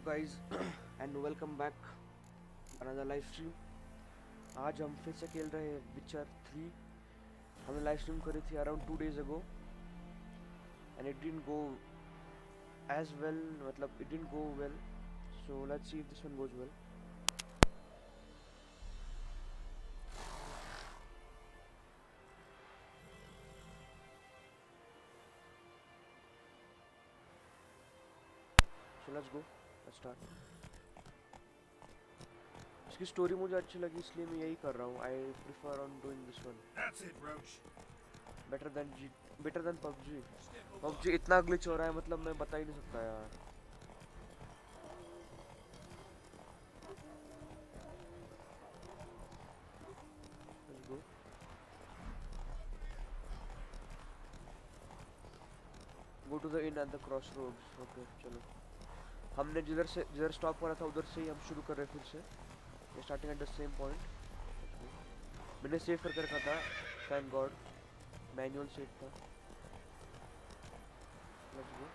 guys and welcome back another live stream. आज हम फिर से खेल रहे हैं विचर 3. हमने लाइव स्ट्रीम करी थी around 2 days ago and it didn't go as well, मतलब it didn't go well, so let's see if this one goes well. So let's go, let's start. इसकी स्टोरी मुझे अच्छी लगी इसलिए मैं यही कर रहा हूँ. I prefer on doing this one. Better than PUBG. PUBG इतना ग्लिच हो रहा है, मतलब मैं बता ही नहीं सकता यार. Let's go. Go to the inn at the crossroads. Okay, चलो. हमने जिधर स्टॉप करा था उधर से ही हम शुरू कर रहे हैं फिर से. Starting at the same point. मैंने सेव करके रखा था, thank God. मैनुअल सेव था. Let's go.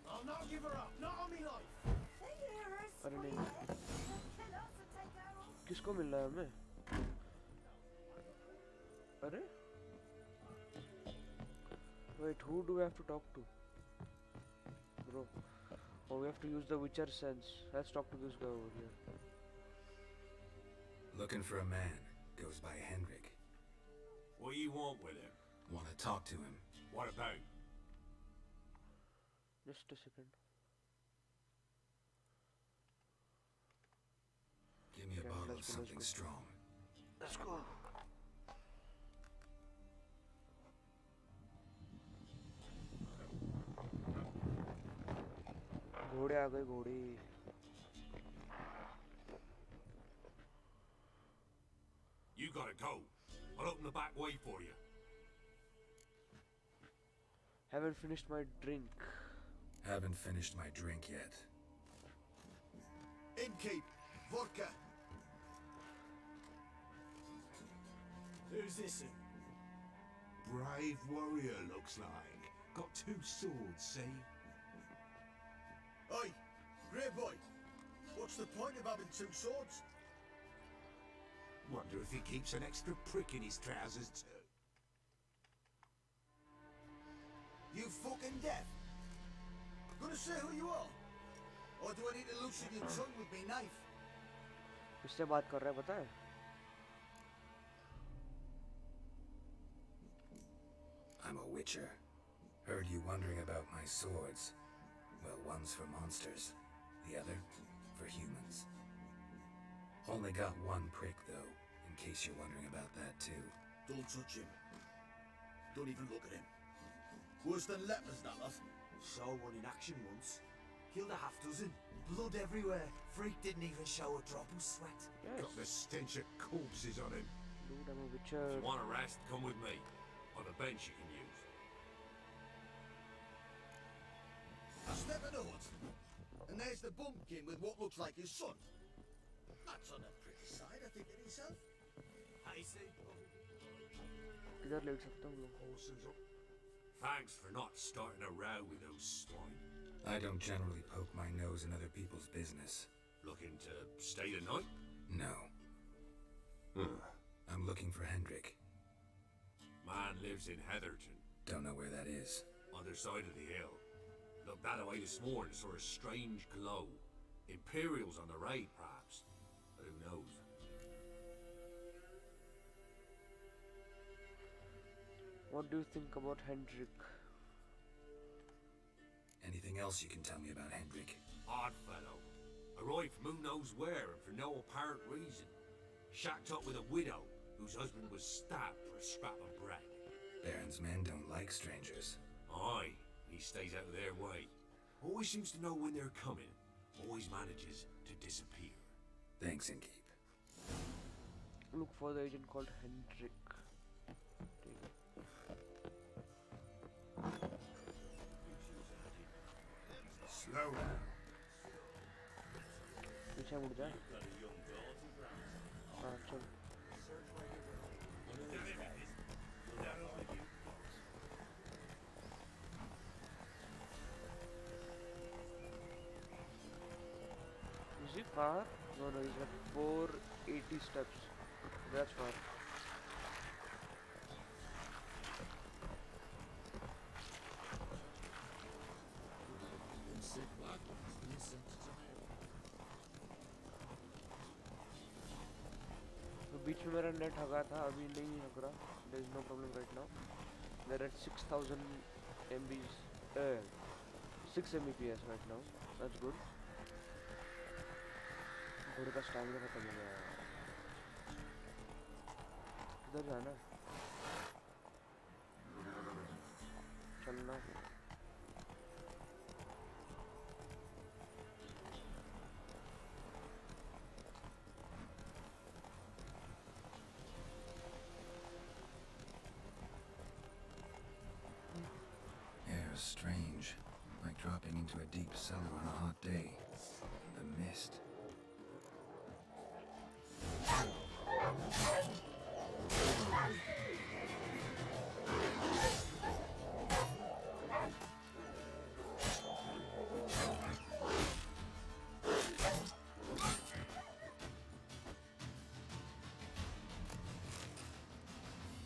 I'll not give her up, not on me life. अरे नहीं, किसको मिल रहा है हमें? अरे wait, who do we have to talk to, bro? Oh, we have to use the Witcher sense. Let's talk to this guy over here. Looking for a man. Goes by Hendrik. What do you want with him? Want to talk to him. What about? Just a second. Give me a Okay, bottle of let's go, something let's go. strong. Let's go. घोड़े आ गए, घोड़े. You gotta go. I'll open the back way for you. Haven't finished my drink. Haven't finished my drink yet. Innkeep, vodka. Who's this? Brave warrior looks like. Got 2 swords, see? Oi, grey boy. What's the point of having 2 swords? Wonder if he keeps an extra prick in his trousers too. You fucking deaf? Gonna say who you are? Or do I need to loosen your tongue with me knife? किससे बात कर रहा है पता है? I'm a witcher. Heard you wondering about my swords. Well, one's for monsters, the other for humans. Only got 1 prick though, in case you're wondering about that too. Don't touch him. Don't even look at him. Worse than lepers, that lot. Saw one in action once. Killed a half dozen. Blood everywhere. Freak didn't even show a drop of sweat. Yes. Got the stench of corpses on him. Dude, I'm a Witcher. If you want a rest, come with me. On the bench you can use. I step in the hut, and there's the bumpkin with what looks like his son. That's on the pretty side, I think to himself. I see. किधर late सकता हूँ लोग? Horses up. Thanks for not starting a row with those swine. I don't generally poke my nose in other people's business. Looking to stay the night? No. I'm looking for Hendrik. Man lives in Heatherton, Don't know where that is. other side of the hill. Looked that way this morning, saw a strange glow. Imperials on the raid, perhaps. But who knows? What do you think about Hendrik? Anything else you can tell me about Hendrik? Odd fellow. Arrived from who knows where and for no apparent reason. Shacked up with a widow whose husband was stabbed for a scrap of bread. Baron's men don't like strangers. Aye, he stays out of their way. Always seems to know when they're coming. Always manages to disappear. Thanks, Innkeep. Look for the agent called Hendrik. Slow down. पीछे मुड़ जा। हाँ चल। Is it far? No, no, it's like 480 steps. That's far. तो बीच में मेरा net हगा था, अभी नहीं हग रहा. There is no problem right now. They're at 6000 MBs, 6 Mbps right now. That's good. घोड़े का स्टैमिना खत्म हो गया. किधर जाना? चलना. Air is strange, like dropping into a deep cellar on a hot day. The mist.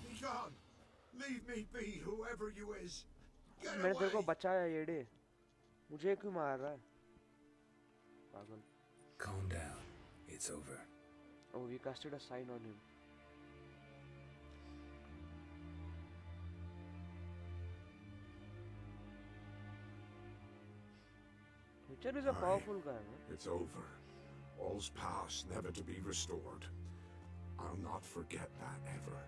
Be gone! Leave me be, whoever you is! Get मैंने तेरे को away! बचाया येड़े. मुझे क्यों मार रहा है? पागल. Calm down. It's over. Oh, we casted a sign on him. Witcher is a Aye. powerful guy, man. It's over. All's past, never to be restored. I'll not forget that ever.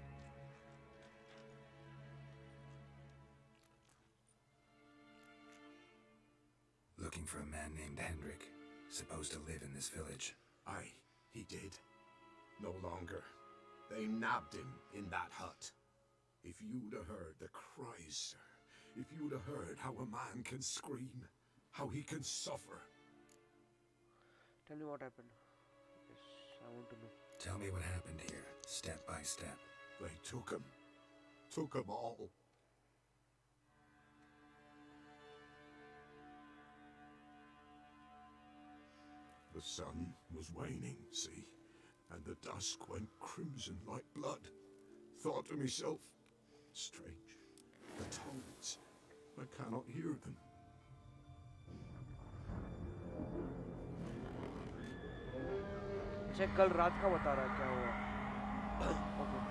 Looking for a man named Hendrik, supposed to live in this village. Aye, he did. No longer. They nabbed him in that hut. If you'd have heard the cries, sir. If you'd have heard how a man can scream, how he can suffer. Tell me what happened. Yes, I want to know. Tell me what happened here, step by step. They took him. Took him all. The sun was waning, see, and the dusk went crimson like blood. Thought to myself, strange, the tones, I cannot hear them. Check कल रात का बता रहा है क्या हुआ. Okay.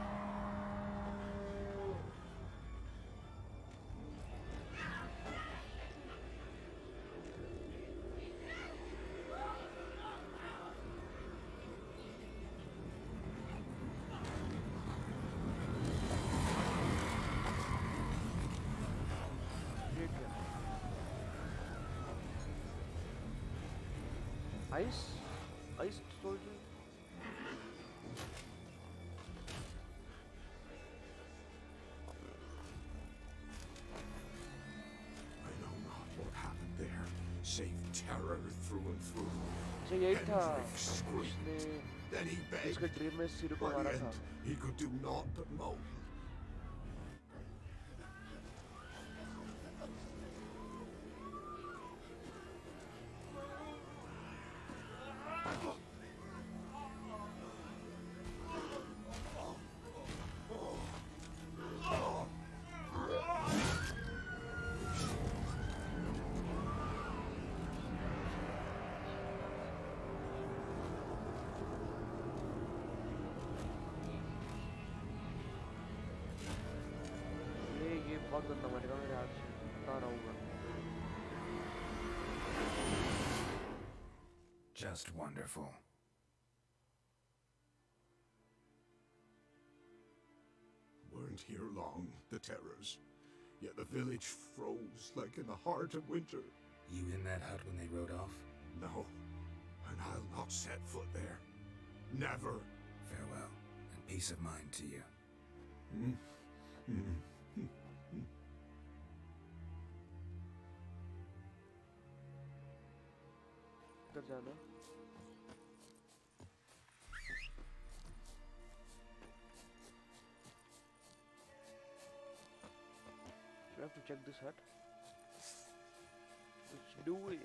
Ice soldier. I know not what happened there, save terror through and through. अच्छा यही था Hendrik screamed. उसने Then he उसके begged. ड्रीम में सिर को By मारा the था. end, he could do naught but moan. ये बहुत गंदा मरेगा मेरे हाथ से. बता रहा हूँ मैं. Just wonderful. Weren't here long, the terrors. Yet the village froze like in the heart of winter. You in that hut when they rode off? No, and I'll not set foot there. Never. Farewell, and peace of mind to you. इधर जाना. check this hut. Let's do it.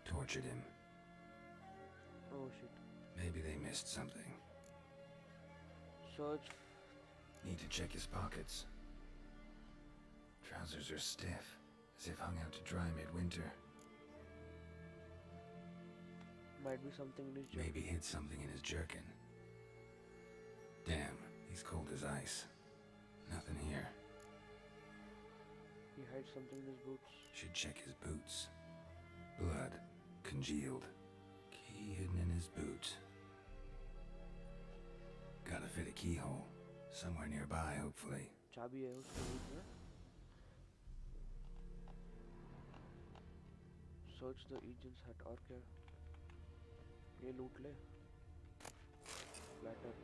Tortured him. Oh shit. Maybe they missed something. Search. Need to check his pockets. Trousers are stiff, as if hung out to dry midwinter. Might be something in his jacket. Maybe hid something in his jerkin. Damn, he's cold as ice. Nothing here. He hides something in his boots. Should check his boots. Blood, congealed. Key hidden in his boot. Gotta fit a keyhole. Somewhere nearby, hopefully. चाबी है उसके boot में. Search the agent's hut. और क्या? ये लूट ले. Platter.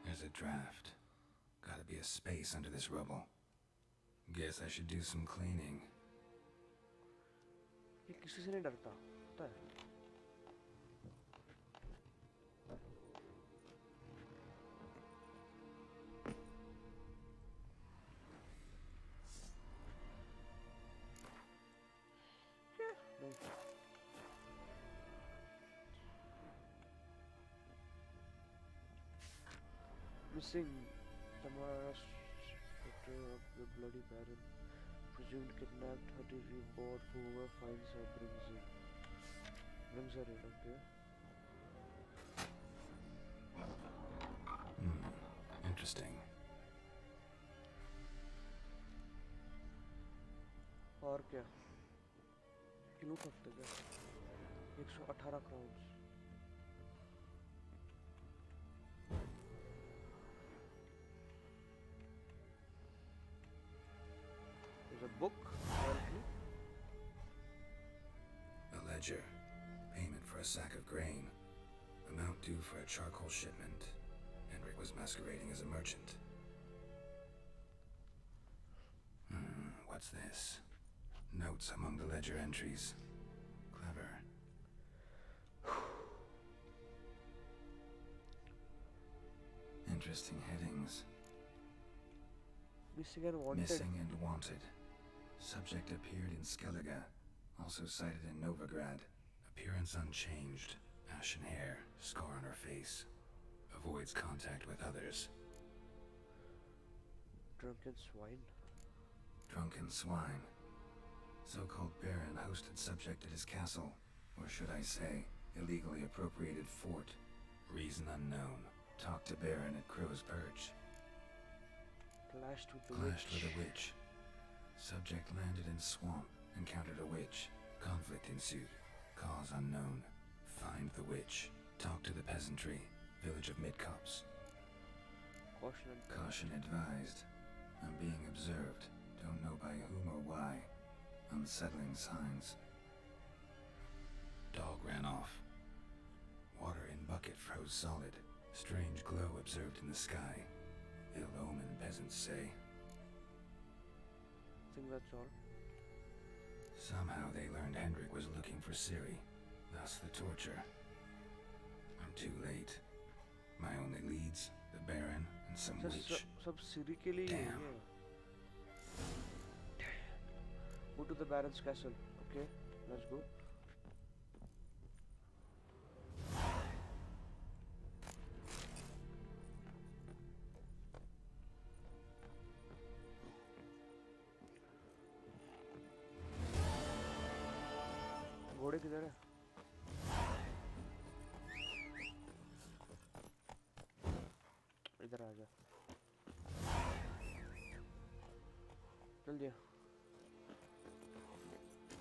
There's a draft. Gotta be a space under this rubble. Guess I should do some cleaning. ये किसी से नहीं डरता. पता है? Missing Tamara's photo of the bloody Baron. Presumed kidnapped, her to reward whoever finds her brings her in, okay? Interesting. और क्या? लूट सकते क्या? 118 crowns. There's a book, apparently. A ledger. Payment for a sack of grain. Amount due for a charcoal shipment. Henrik was masquerading as a merchant. What's this? Notes among the ledger entries. Clever. Interesting headings. Missing and wanted. Missing and wanted. Subject appeared in Skellige. Also cited in Novigrad. Appearance unchanged. Ashen hair. Scar on her face. Avoids contact with others. Drunken swine. Drunken swine. So-called Baron hosted subject at his castle. Or should I say, illegally appropriated fort. Reason unknown. Talked to Baron at Crow's Perch. Clashed with the Clashed witch. with a witch. Subject landed in swamp. Encountered a witch. Conflict ensued. Cause unknown. Find the witch. Talk to the peasantry. Village of Midcops. Caution and Caution advised. I'm being observed. Don't know by whom or why. Unsettling signs. Dog ran off. Water in bucket froze solid. Strange glow observed in the sky. Ill omen, peasants say. I think that's all. Somehow they learned Hendrik was looking for Ciri. Thus the torture. I'm too late. My only leads, the Baron and some witch. सब Ciri के लिए ही Damn. है. Go to the Baron's castle. Okay, let's go. घोड़े किधर है? इधर आ जा. चल दिया.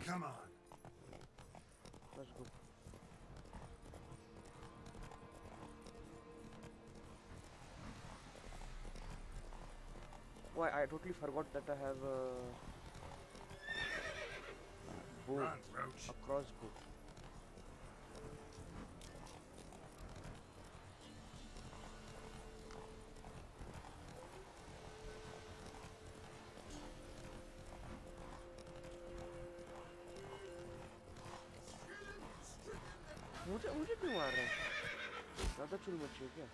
Come on. Let's go. Why, I totally forgot that I have a bow, Run, Roach. a crossbow. मुझे मुझे क्यों मार रहा है? ज़्यादा चुल मची है क्या?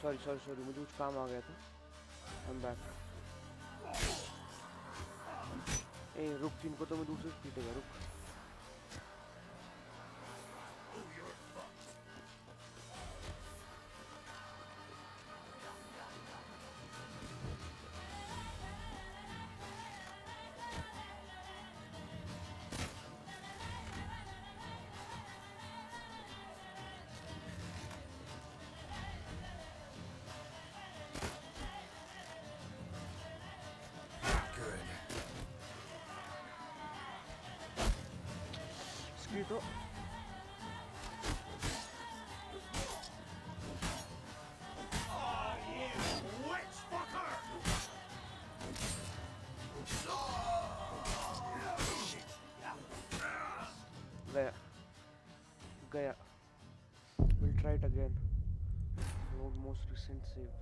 सॉरी मुझे कुछ काम आ गया था। I'm back. ए रुक, तीन को तो मैं दूसरे से पीटेगा, रुक। तो गया we'll try it again. Most recent save.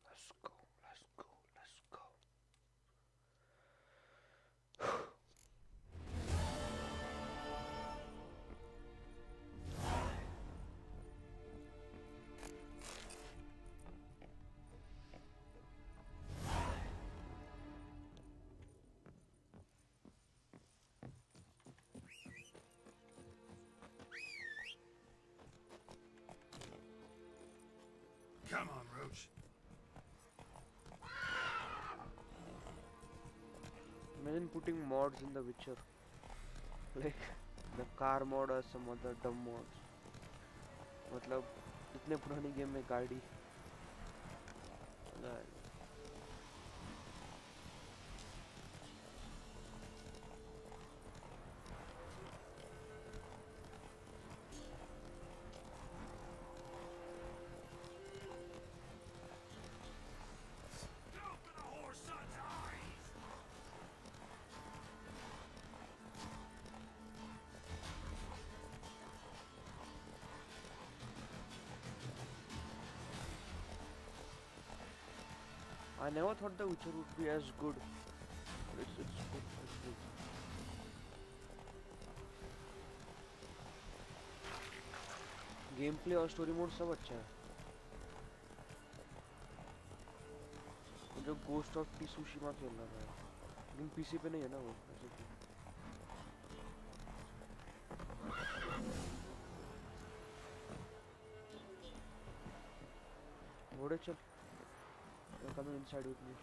Let's go. Come on, Roach. Imagine putting mods in The Witcher, like the car mod or some other dumb mods. मतलब इतने पुरानी गेम में गाड़ी I never thought The Witcher would be as good. But it's good. It's good. Gameplay और story mode सब अच्छा है. जो Ghost of Tsushima खेल रहा है, लेकिन PC पे नहीं है ना वो. घोड़े चल. You're coming inside with me.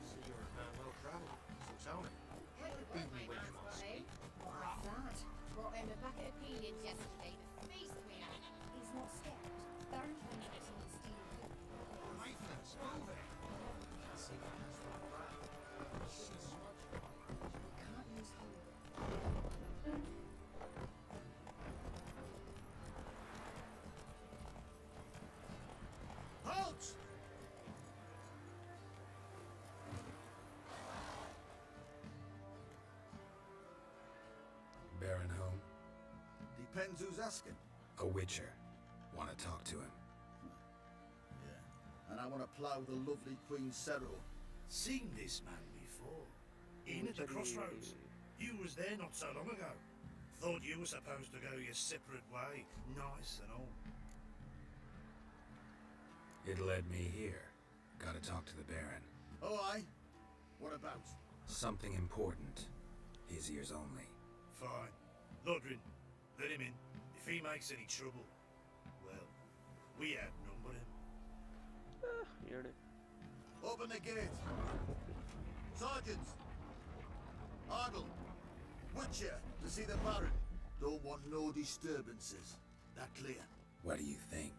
So you're a man well travelled, so tell me. What's that? Brought him a bucket of peelings yesterday. The feast we had. He's not scared. Baron Fenix on steel. Maitland, move it! Can't see what that's from the back. She's much We can't use him. Halt! Baron home? Depends who's asking. A witcher. Want to talk to him? Yeah. And I want to plough the lovely Queen Cerro. Seen this man before. In at the crossroads. You was there not so long ago. Thought you were supposed to go your separate way. Nice and all. It led me here. Gotta talk to the Baron. Oh, aye? What about? Something important. His ears only. Fine. Lodrin, let him in. If he makes any trouble, well, we outnumber him. Heard it. Open the gate. Sergeants! Ardle! Witcher, to see the Baron. Don't want no disturbances. That clear? What do you think?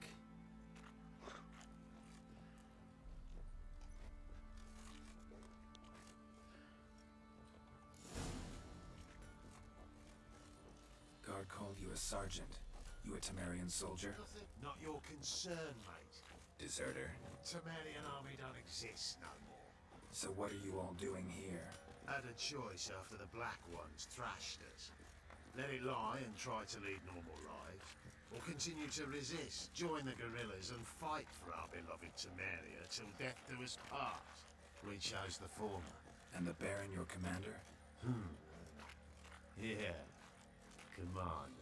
Guard called you a sergeant. You a Temerian soldier? Not your concern, mate. Deserter. Temerian army don't exist no more. So what are you all doing here? Had a choice after the Black Ones thrashed us. Let it lie and try to lead normal lives, or continue to resist, join the guerrillas and fight for our beloved Temeria till death do us part. We chose the former. And the Baron your commander? Yeah, commander.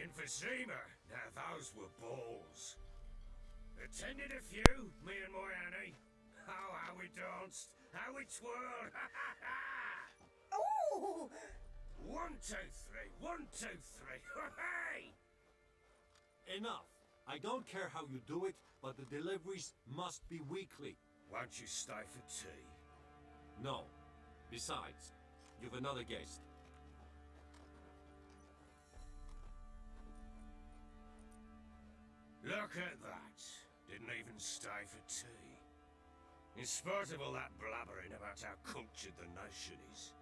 Emphysema. Now those were balls. Attended a few, me and my Annie. Oh, how we danced, how we twirled. Oh! 1, 2, 3, 1, 2, 3. Hey! Enough. I don't care how you do it, but the deliveries must be weekly. Won't you stay for tea? No. Besides, you've another guest. Look at that. Didn't even stay for tea. In spite of all that blabbering about how cultured the nation is.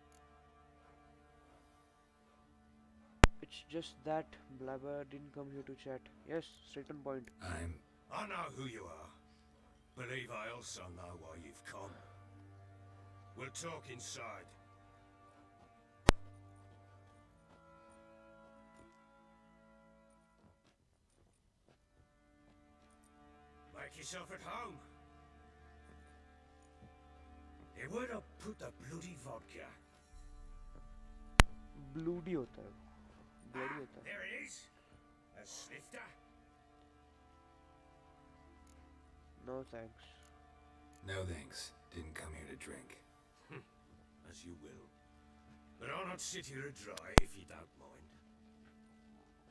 It's just that Blabber didn't come here to chat. Yes, straight on point. I know who you are. Believe I also know why you've come. We'll talk inside. Make yourself at home. Hey, where'd I put the bloody vodka? Bloody hota hai. Bloody hota hai. There it is. A snifter. No thanks. No thanks. Didn't come here to drink. As you will. But I'll not sit here dry if you don't mind.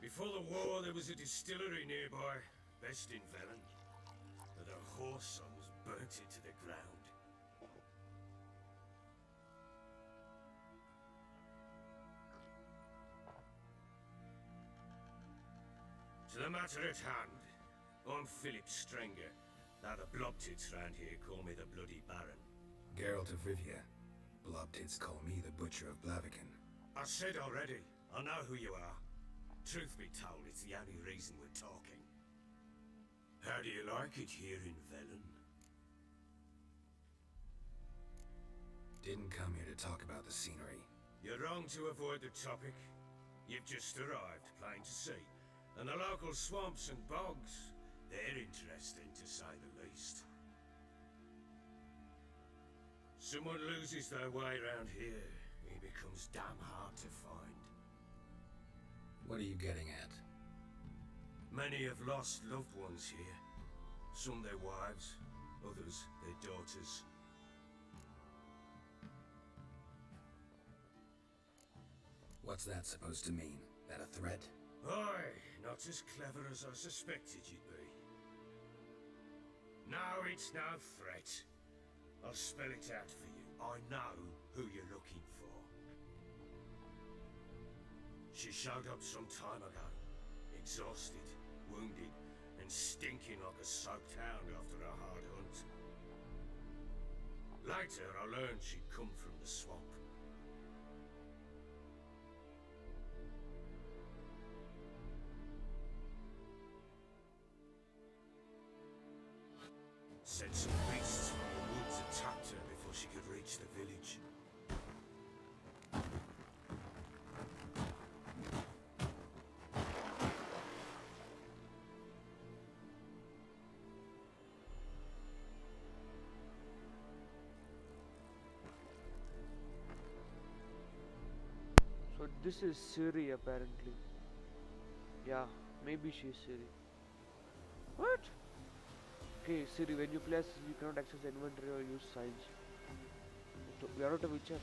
Before the war, there was a distillery nearby, best in Velen. But a horse son was burnt into the ground. To the matter at hand, I'm Philip Strenger. Now the blobtits round here call me the Bloody Baron. Geralt of Rivia. Blobtits call me the Butcher of Blaviken. I said already, I know who you are. Truth be told, it's the only reason we're talking. How do you like it here in Velen? Didn't come here to talk about the scenery. You're wrong to avoid the topic. You've just arrived, plain to see. And the local swamps and bogs, they're interesting to say the least. Someone loses their way around here, he becomes damn hard to find. What are you getting at? Many have lost loved ones here. Some their wives, others their daughters. What's that supposed to mean? That a threat? Aye, not as clever as I suspected you'd be. No, it's no threat. I'll spell it out for you. I know who you're looking for. She showed up some time ago. Exhausted, wounded, and stinking like a soaked hound after a hard hunt. Later, I learned she'd come from the swamp. said some beasts from the woods attacked her before she could reach the village. So this is Siri apparently. Yeah, maybe she's Siri. What? Okay, Siri, when you play, you cannot access the inventory or use signs. So we are not a witcher.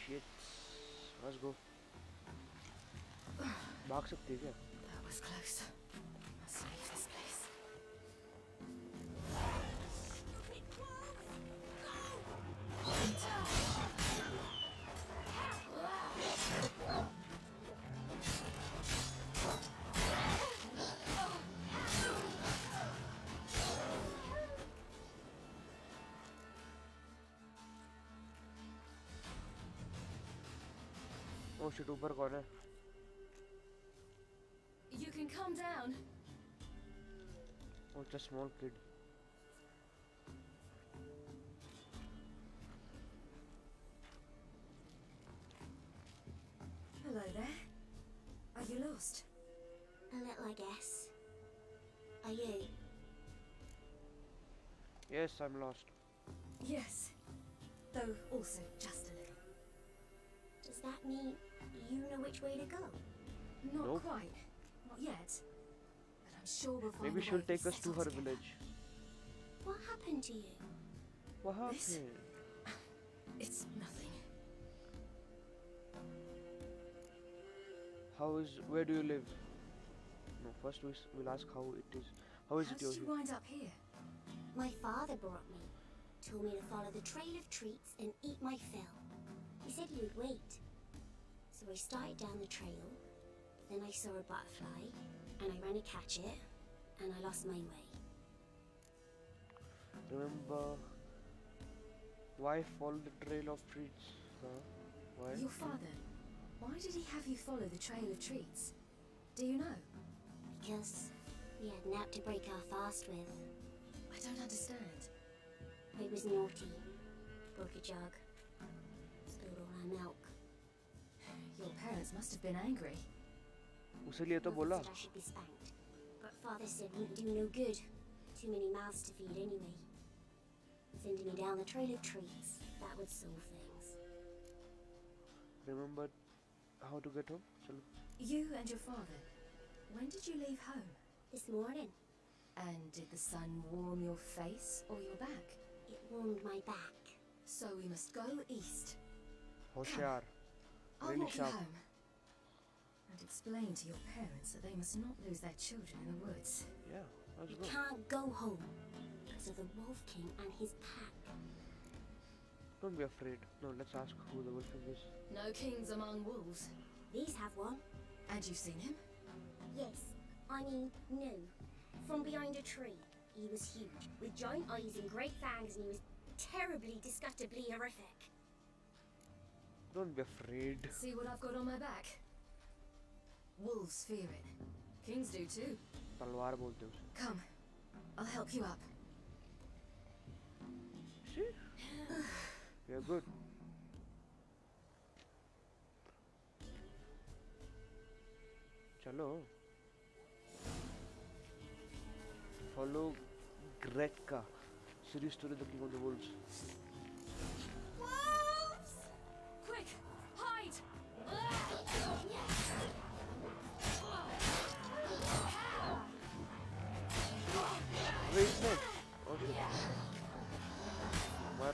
Shit. Let's go. भाग सकती है क्या? That was close. Must leave this place. Oh shit, ऊपर कौन है? You can come down. Oh, it's a small kid. Hello there. Are you lost? A little, I guess. Are you? Yes, I'm lost. Yes. Though also just a little. Does that mean you know which way to go? Not Nope. quite. Not yet. But I'm sure we'll find Maybe a she'll way take us to settle her together. village. What happened to you? What This? happened? It's nothing. Where do you live? No, first we'll ask how it is. How is How it did over you here? wind up here? My father brought me. Told me to follow the trail of treats and eat my fill. He said he would wait. So I started down the trail. Then I saw a butterfly, and I ran to catch it, and I lost my way. Remember why follow the trail of treats? Huh? Why? Your father. Why did he have you follow the trail of treats? Do you know? Because we had nap to break our fast with. I don't understand. I was naughty. Broke a jug. Spilled all our milk. Your parents must have been angry. उसे लिए तो Mother बोला. said I should be spanked. But father said it wouldn't do no good. Too many mouths to feed anyway. Sending me down the trail of treats. That would solve things. Remember how to get home? चलो. You and your father. When did you leave home? This morning, And did the sun warm your face or your back? it warmed my back. So we must go east. होशियार. I'll Really walk you sharp. home. And explain to your parents that they must not lose their children in the woods. Yeah, let's You go. can't go home because of the Wolf King and his pack. Don't be afraid. No, let's ask who the wolf king is. No kings among wolves. These have one. And you've seen him? Yes, I mean, no. From behind a tree. He was huge, with giant eyes and great fangs, and he was terribly, disgustingly horrific. Don't be afraid. See what I've got on my back? Wolves fear it. Kings do too. तलवार बोलते हैं उसे. Come, I'll help you up. See? You're good. चलो. Follow Gretka. Series story The King of the Wolves. Wolves! Quick, hide! Wait, no. Okay. Mar.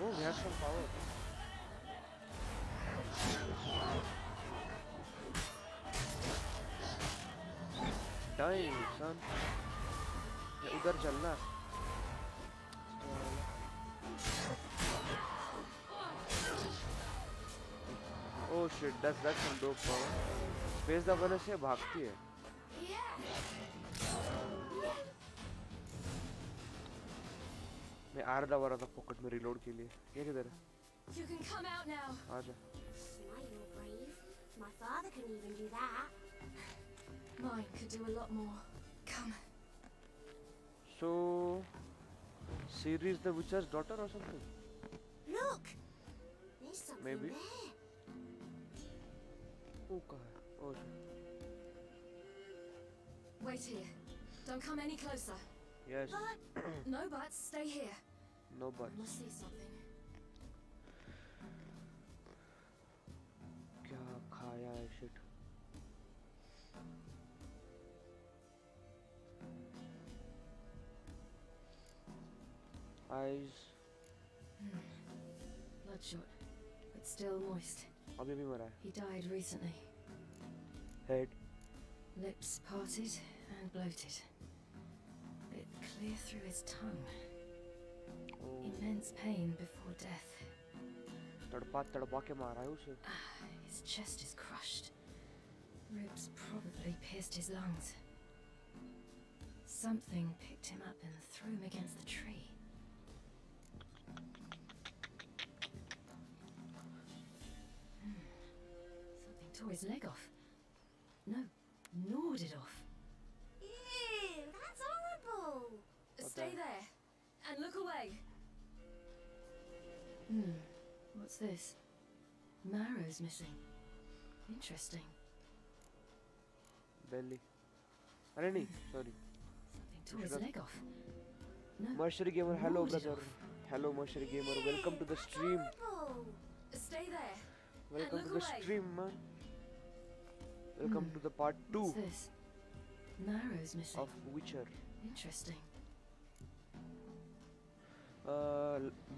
Oh, we have some power. Dying, son. ये उधर चलना. Oh shit, that's some dope power. Space दबाने से भागती है. मैं are दबा रहा था पॉकेट में रिलोड के लिए. ये किधर है? You can come out now. आजा. Now you're brave. My father couldn't even do that. Mine could do a lot more. Come. So, Ciri is the Witcher's daughter or something? Look! There's something Maybe. there. Oh, God. Oh, shit. Wait here. Don't come any closer. Yes. No buts. Stay here. No I buts. must see something. क्या खाया है shit? Eyes. Bloodshot, but still moist. अभी भी मरा है. He died recently. Head. Lips parted and bloated. Bit clear through his tongue. Oh. Immense pain before death. तड़पा के मारा है उसे. His chest is crushed. Ribs probably pierced his lungs. Something picked him up and threw him against the tree. Something tore his leg off. No, gnawed it off. Ew, that's horrible. Stay there and look away. What's this? Marrow's missing. Interesting. Belly. अरे नहीं, sorry. Something tore his leg off. No. Mercery Gamer, hello gnawed it brother. off. Hello Mercery Gamer, welcome to the stream. Horrible. Stay there. Welcome look to the away. stream, man. Welcome to the part 2 What's this? Marrow's missing. of Witcher. Interesting.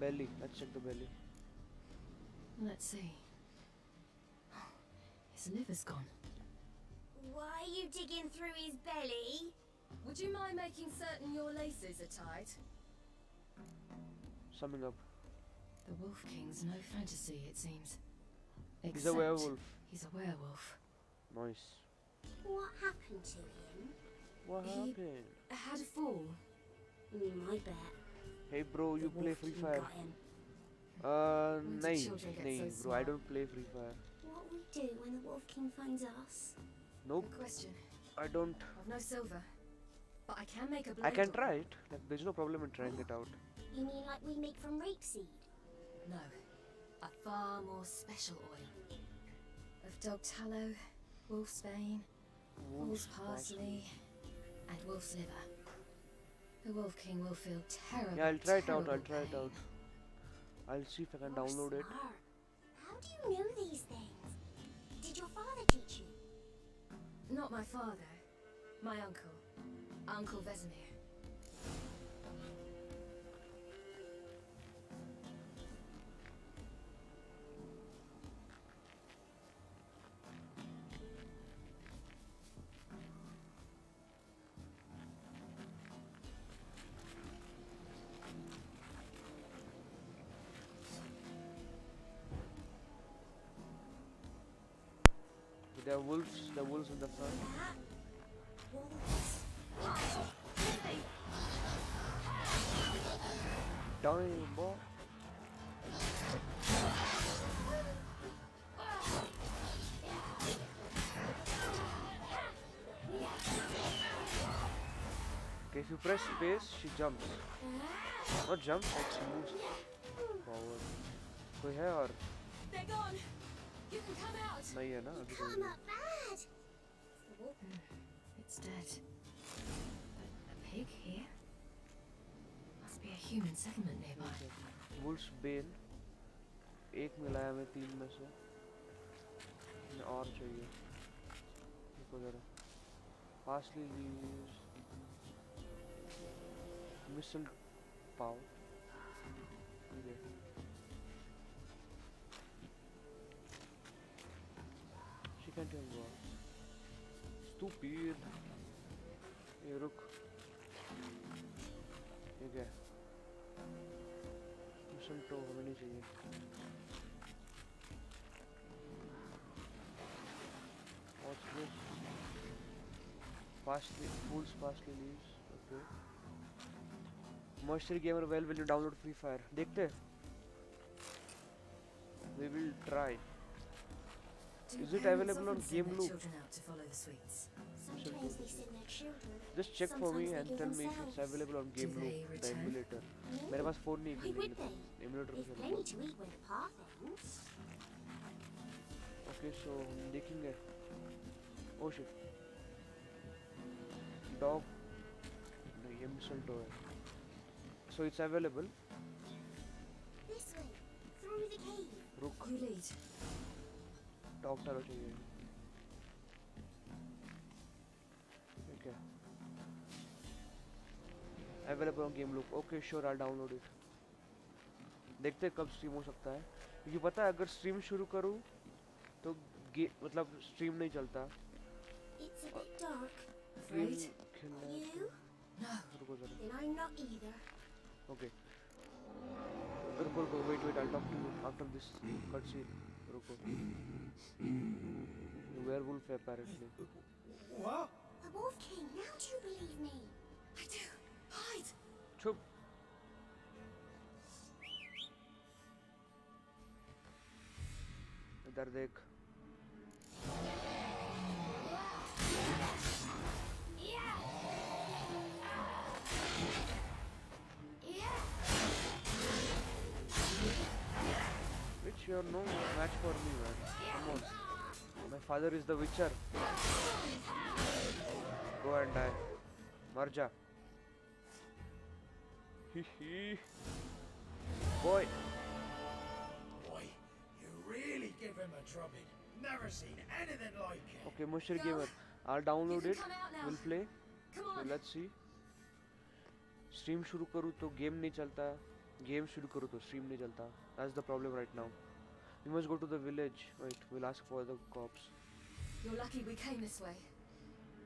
Belly. Let's check the belly. Let's see. His liver's gone. Why are you digging through his belly? Would you mind making certain your laces are tied? Summing up. The Wolf King's no fantasy, it seems. He's a Except werewolf. He's a werewolf. Nice. What happened to him? What He- happened? Had a fall. I bet. Hey bro, you The play Wolf Free King Fire? got him. When did नहीं, children get नहीं so bro, I smart? don't play Free Fire. What we do when the Wolf King finds us? Nope, Good question. I don't. I've no silver. But I can make a blade. I can of- try it. Like, there's no problem in trying it out. You mean like we make from rapeseed? No. A far more special oil. Of dog tallow, wolf's bane, wolf's parsley, and wolf's liver. The Wolf King will feel terrible. Yeah, I'll try it out. terrible I'll try it pain. out. I'll see if I can You're download it. smart. How do you know these things? Did your father teach you? Not my father. My uncle. Uncle Vesemir. There are wolves. The wolves in the front. Wolves. Damn, boy. Okay, if you press space, she jumps. Not jumps, like she moves forward. कोई है और They're gone. You can come out. नहीं है ना अभी कोई Come नहीं. up bad. It's dead. But a pig here? Must be a human settlement nearby. Wolf's Bane. एक मिला है हमें 3 में से. और चाहिए. देखो जरा. Parsley leaves. Missile pow. ठीक है. She can't even go. Stupid. ये रुक. ठीक है. मिशन तो हमें नहीं चाहिए. What's this? Parsley, fool's parsley leaves. Okay. Mercery Gamer, well, will you download Free Fire? देखते हैं. We will try. Do Is it parents available on often send Game their Loop? children out to follow the sweets? Sometimes they send their children. Just check for me Sometimes and they tell give me if it's themselves. available on Game Do they Loop, the return? emulator. No. मेरे पास phone नहीं है Why खेलने would के लिए, they? Emulator There's पे plenty खेलूंगा. to eat where the path ends. Okay, so हम देखेंगे. Oh shit. Dog. नहीं ये mistletoe है. So it's available. This way, through the cave. रुक. You lead. Dog टालो चाहिए. Okay. Available on Game Loop. Okay, sure, I'll download it. देखते हैं कब स्ट्रीम हो सकता है. क्योंकि पता है अगर स्ट्रीम शुरू करूँ तो मतलब स्ट्रीम नहीं चलता. It's a bit dark. Game Afraid? खेलना Are है. you? No. रुको जरा. Then I'm not either. Okay. रुको wait I'll talk to you after this cutscene. रुको. Werewolf है apparently. What? The Wolf King, now do you believe me? I do. Hide. चुप. इधर देख. Which you're no match for me, man. Come on. My father is the Witcher. Go and die. मर जा. Boy. Boy, you really give him a drubbing. Never seen anything like it. Okay, Mushir Gamer. I'll download You it. can come out now. We'll play. Come So on. let's see. Stream शुरू करूँ तो game नहीं चलता. Game शुरू करूँ तो stream नहीं चलता. That's the problem right now. We must go to the village. Wait, we'll ask for the cops. You're lucky we came this way.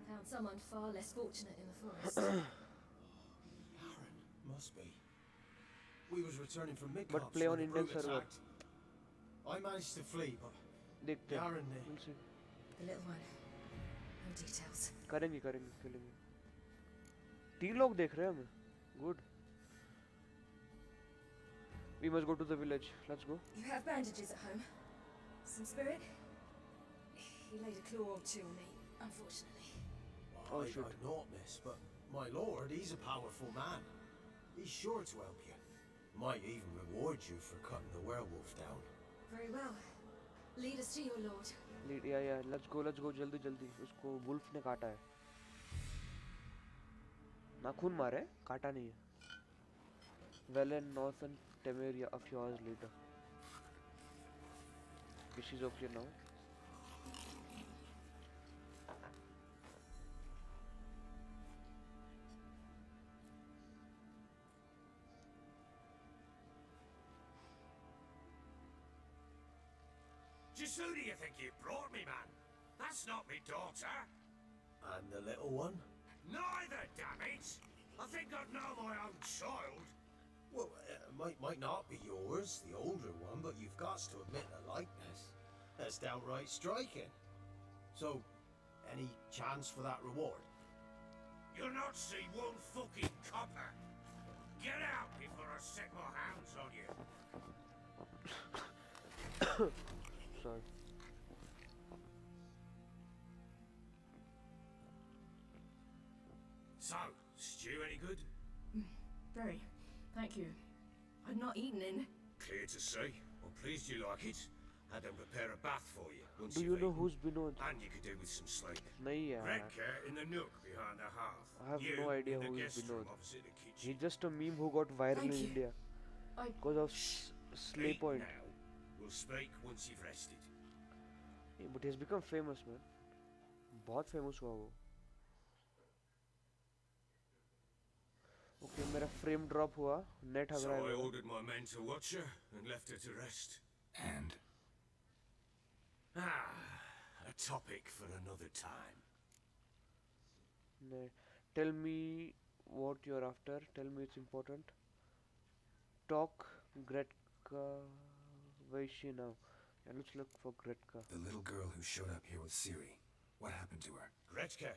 Found someone far less fortunate in the forest. Aaron, must be. We was returning from Midcops But play on when the Indian brute server. attacked. I managed to flee, but देखते हैं. Aaron there. We'll see. The little one. No details. करेंगे खेलेंगे. 3 लोग देख रहे हैं हमें. Good. We must go to the village. Let's go. You have bandages at home? Some spirit? He laid a claw or two on me, unfortunately. Oh, I shit. don't know, miss, but my lord, he's a powerful man. He's sure to help you. Might even reward you for cutting the werewolf down. Very well. Lead us to your lord. Yeah. Let's go. जल्दी. उसको wolf ने काटा है. नाखून मारे, काटा नहीं है. Well and northern Temeria a few hours later. She's okay now. Just who do you think you brought me, man? That's not me daughter. And the little one? Neither, damn it! I think I'd know my own child. Well, might not be yours, the older one, but you've got to admit the likeness. That's downright striking. So, any chance for that reward? You'll not see one fucking copper. Get out before I set my hounds on you. Sorry. So, stew any good? Very. Thank you. I've not eaten in. Clear to see. I'm pleased you like it. Had them prepare a bath for you. Once Do you've you know eaten. who's Binod? And you could do with some sleep. नहीं यार. Redcar in the nook behind the hearth. I have you no idea in the who is guest room Binod. opposite the kitchen. He's just a meme who got viral Thank in you. India I- because of Slay Eat Point. now. We'll speak once you've rested. Yeah, but he's become famous, man. बहुत famous हुआ वो. Okay, मेरा frame drop हुआ. Net So हग रहा I है. ordered my men to watch her and left her to rest. And A topic for another time. नहीं. Tell me what you're after. Tell me it's important. Talk Gretka Vaishi now. Yeah, let's look for Gretka. the little girl who showed up here with Siri, what happened to her? Gretke,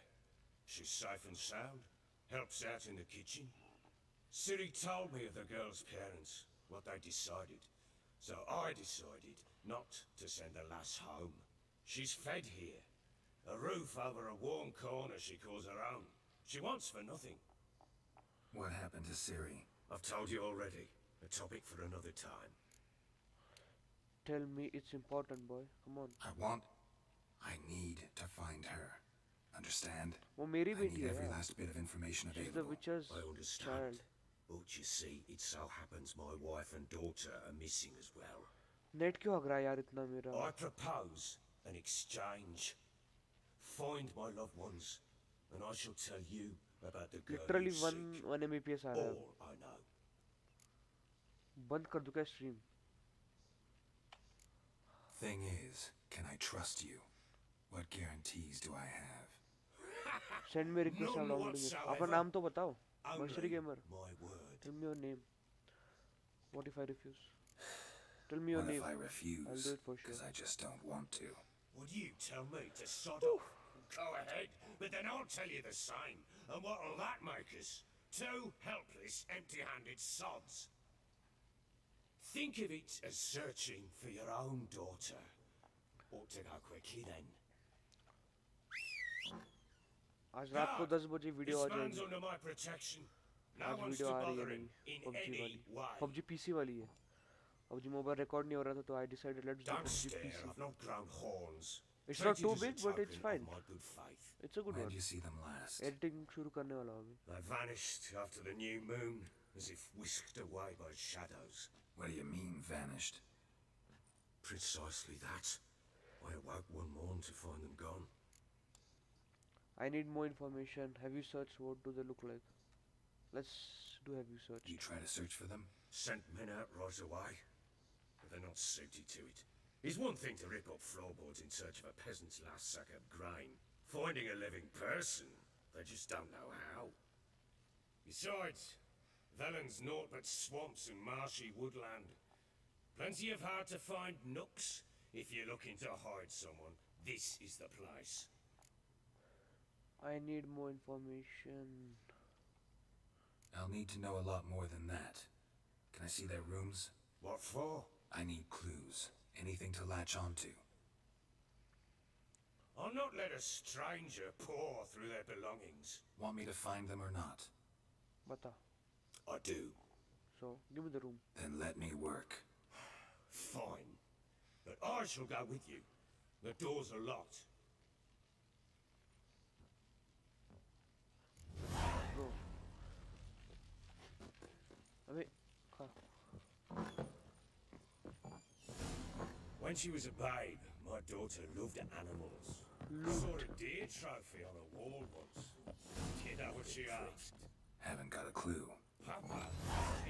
she's safe and sound. Helps out in the kitchen. Siri told me of the girl's parents, what they decided. So I decided not to send the lass home. She's fed here, A roof over a warm corner she calls her own. She wants for nothing. What happened to Siri? I've told you already. A topic for another time. Tell me it's important, boy. Come on. I need to find her. Understand? वो मेरी I बेटी need है every यार. last bit of information She's the available. Witcher's I understand. child. But you see, it so happens my wife and daughter are missing as well. Net क्यों हग रहा है यार इतना मेरा? I propose an exchange. Find my loved ones, and I shall tell you about the girl Literally you seek. 1 Mbps आ रहा है. All I know. बंद कर दूँ क्या stream? Thing is, can I trust you? What guarantees do I have? Send me request. I'm None downloading it. whatsoever. अपना नाम तो बताओ. Mercery Only gamer. my word. Tell me your name. What if I refuse? Tell me your What name. if I refuse? I'll do it for sure. Because I just don't want to. Would you tell me to sod off? Go ahead, but then I'll tell you the same. And what'll that make us? Two helpless, empty-handed sods. Think of it as searching for your own daughter. Ought to go quickly then. आज रात को 10 बजे video uh This man's जाएगी. under my protection. No आज one's video to आ रही है bother him नहीं. in PUBG any वाली. way. PUBG PC वाली है. PUBG मोबाइल रिकॉर्ड नहीं हो रहा था तो I decided let's do Don't PUBG stare, PC. I've not grown horns. It's Take not it too as a big, but it's token fine. of my good faith. It's a good When one. did you see them last? Editing शुरू करने वाला हूँ अभी. They vanished after the new moon, as if whisked away by shadows. What do you mean, vanished? Precisely that. I awoke one morn to find them gone. I need more information. Have you searched? What do they look like? Let's do have you searched. You try to search for them? Sent men out right away, but they're not suited to it. It's one thing to rip up floorboards in search of a peasant's last sack of grain. Finding a living person, they just don't know how. Besides, Velen's naught but swamps and marshy woodland. Plenty of hard to find nooks. If you're looking to hide someone, this is the place. I need more information. I'll need to know a lot more than that. Can I see their rooms? What for? I need clues. Anything to latch onto. I'll not let a stranger pore through their belongings. Want me to find them or not? बता. I do. So give me the room. Then let me work. Fine. But I shall go with you. The doors are locked. Bro. अबे खा. When she was a babe, my daughter loved animals. Saw a deer trophy on a wall once. Do you know what she asked? Haven't got a clue. Papa,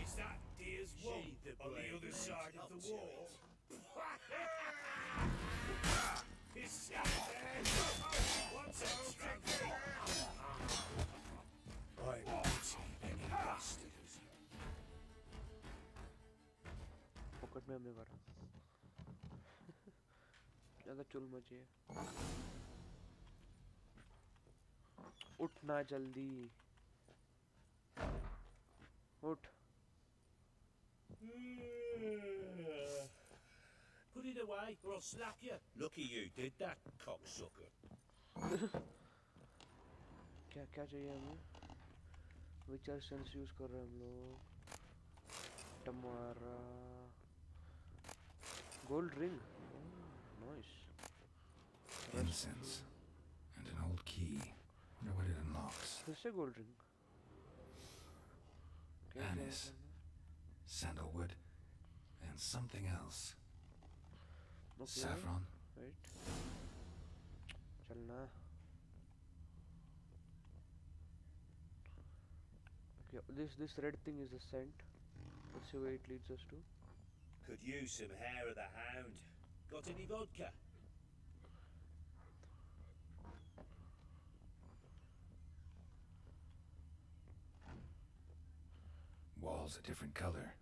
is that deer's wool on the other side of the wall? Is that there? What's a trophy? I pity any bastard who's pocket में हमने करा. ज़्यादा चुल मची है. उठना जल्दी. उठ. Put it away, or I'll slap you. Lucky you did that, cocksucker. क्या क्या चाहिए हमें? विचर सेंस यूज कर रहे हैं हम लोग. Tamara. Gold ring. Nice. Incense. And an old key. Wonder what it unlocks. फिर से gold ring. Anise. Sandalwood. And something else. Okay. Saffron. Right. चलना. Okay, this red thing is the scent. Let's see where it leads us to. Could use some hair of the hound. Got any vodka? Walls a different color.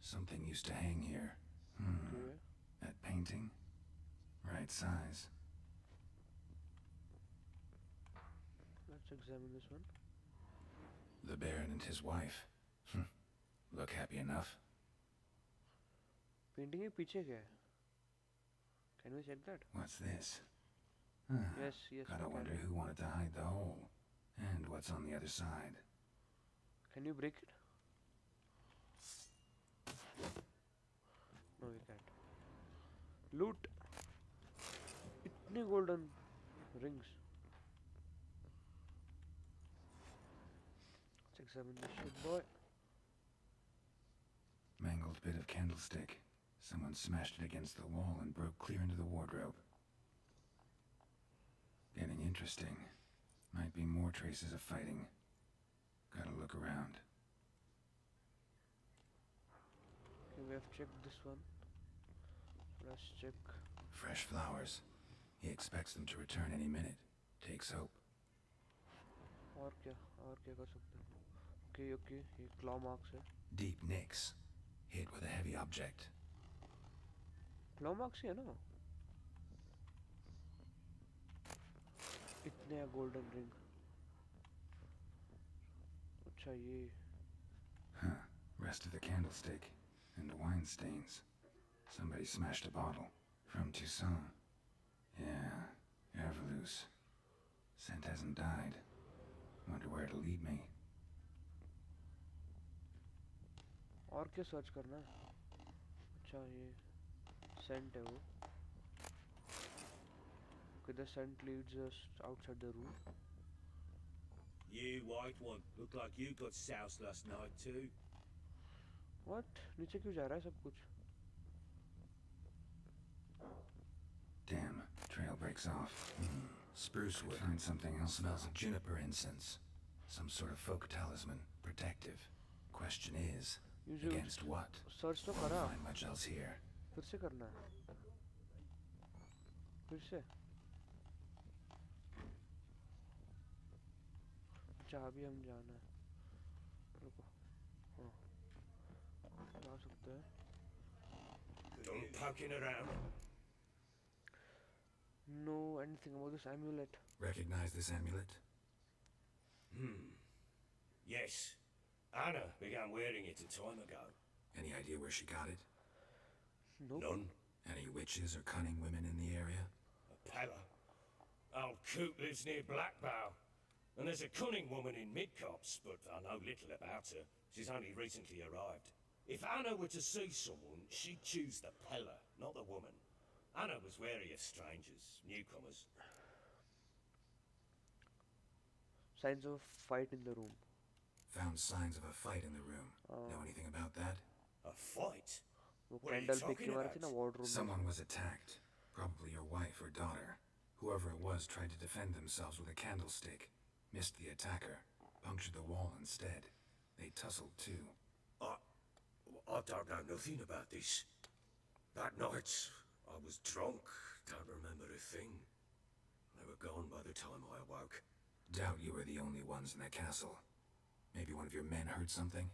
Something used to hang here. Okay. That painting? Right size. Let's examine this one. The Baron and his wife. Look happy enough. Painting के पीछे क्या है? Can we check that? What's this? Yes, yes. Gotta we wonder can. who wanted to hide the hole. And what's on the other side. Can you break it? No, we can't. Loot. Itne golden rings. Let's examine this shit, boy. Mangled bit of candlestick. Someone smashed it against the wall and broke clear into the wardrobe. Getting interesting. Might be more traces of fighting. Gotta look around. Okay, we have checked this one. Let's check. Fresh flowers. He expects them to return any minute. Takes hope. और क्या कर सकते हैं? Okay, okay. ये claw marks है. Deep nicks. Hit with a heavy object. Claw marks ही है ना? इतने golden ring. अच्छा ये. Huh. Rest of the candlestick. And wine stains. Somebody smashed a bottle. From Toussaint. Yeah. Aorus. Scent hasn't died. Wonder where it'll lead me. और क्या search करना है? अच्छा ये scent है वो. Okay, the scent leads us outside the room. You white one, look like you got soused last night too. What? नीचे क्यों जा रहा है सब कुछ? Damn, trail breaks off. Spruce wood. Find something else. Smells of juniper incense. Some sort of folk talisman. Protective. Question is, against what? Search तो करा. Find much else here. फिर से करना है. फिर से. जहाँ भी हम जाना है. रुको. हाँ. जा सकते हैं. Done poking around. Know anything about this amulet? Recognize this amulet? Yes. Anna began wearing it a time ago. Any idea where she got it? Nope. None. Any witches or cunning women in the area? A Pella. Old Coot lives near Blackbow. And there's a cunning woman in Midcops, but I know little about her. She's only recently arrived. If Anna were to see someone, she'd choose the Pella, not the woman. Anna was wary of strangers, newcomers. Signs of fight in the room. Found signs of a fight in the room. Know anything about that? A fight? वो What are you candle pick talking के मारे थे ना about? wardrobe में. Someone was attacked. Probably your wife or daughter. Whoever it was tried to defend themselves with a candlestick. Missed the attacker. Punctured the wall instead. They tussled too. I don't know nothing about this. That night, I was drunk. Don't remember a thing. They were gone by the time I awoke. Doubt you were the only ones in the castle. Maybe one of your men heard something?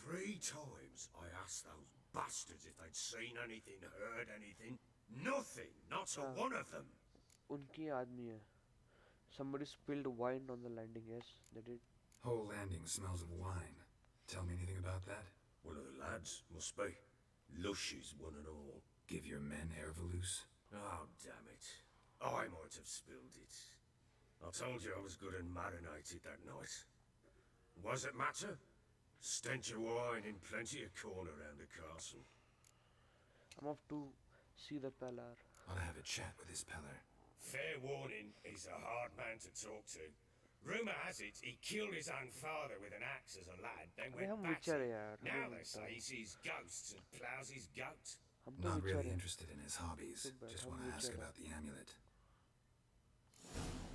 3 times I asked those bastards if they'd seen anything, heard anything. Nothing! Not a one of them! उनकी आदमी है. Somebody spilled wine on the landing. Yes, they did. Whole landing smells of wine. Tell me anything about that? One of the lads, must be. Lushes, one and all. Give your men Aorus? Oh, damn it. I might have spilled it. I told you I was good and marinated that night. Was it matter? Stench of wine in plenty of corn around the castle. I'm off to see the Pellar. Ought to have a chat with this Peller. Fair warning, he's a hard man to talk to. Rumour has it he killed his own father with an axe as a lad, then अबे हम went back. विचर है यार. Now they say he sees ghosts and ploughs his goat. हम तो Not विचर really हैं. interested in his hobbies. Too bad, Just I'm want to ask Witcher. about the amulet.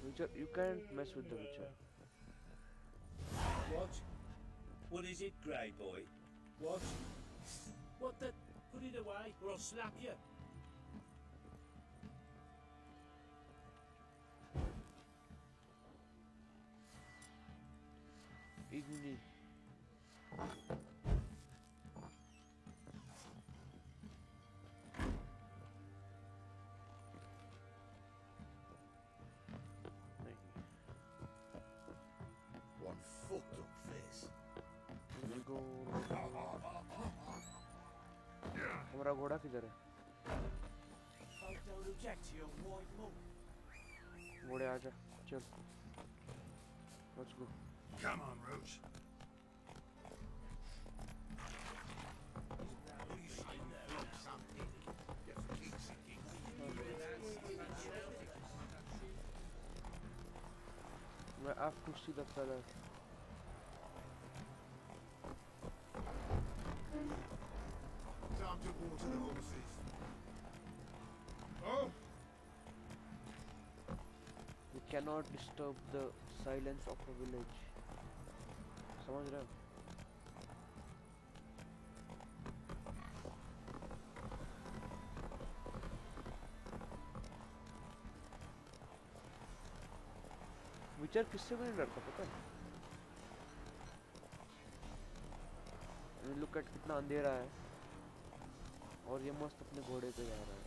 Witcher, you can't mess with the Witcher. What? What is it, Grey Boy? What? What the? Put it away, or I'll slap you. Igni. One fucked up face. We'll go. हमारा घोड़ा किधर है? Folk don't object to your white monk. घोड़े आजा चल let's go. Come on, Roach. I have to see the fella. Time to water the horses. Oh! We cannot disturb the silence of a village. समझ रहे हो? विचार किससे भी नहीं डरता पता है? लुक एट कितना अंधेरा है और ये मस्त अपने घोड़े पे जा रहा है.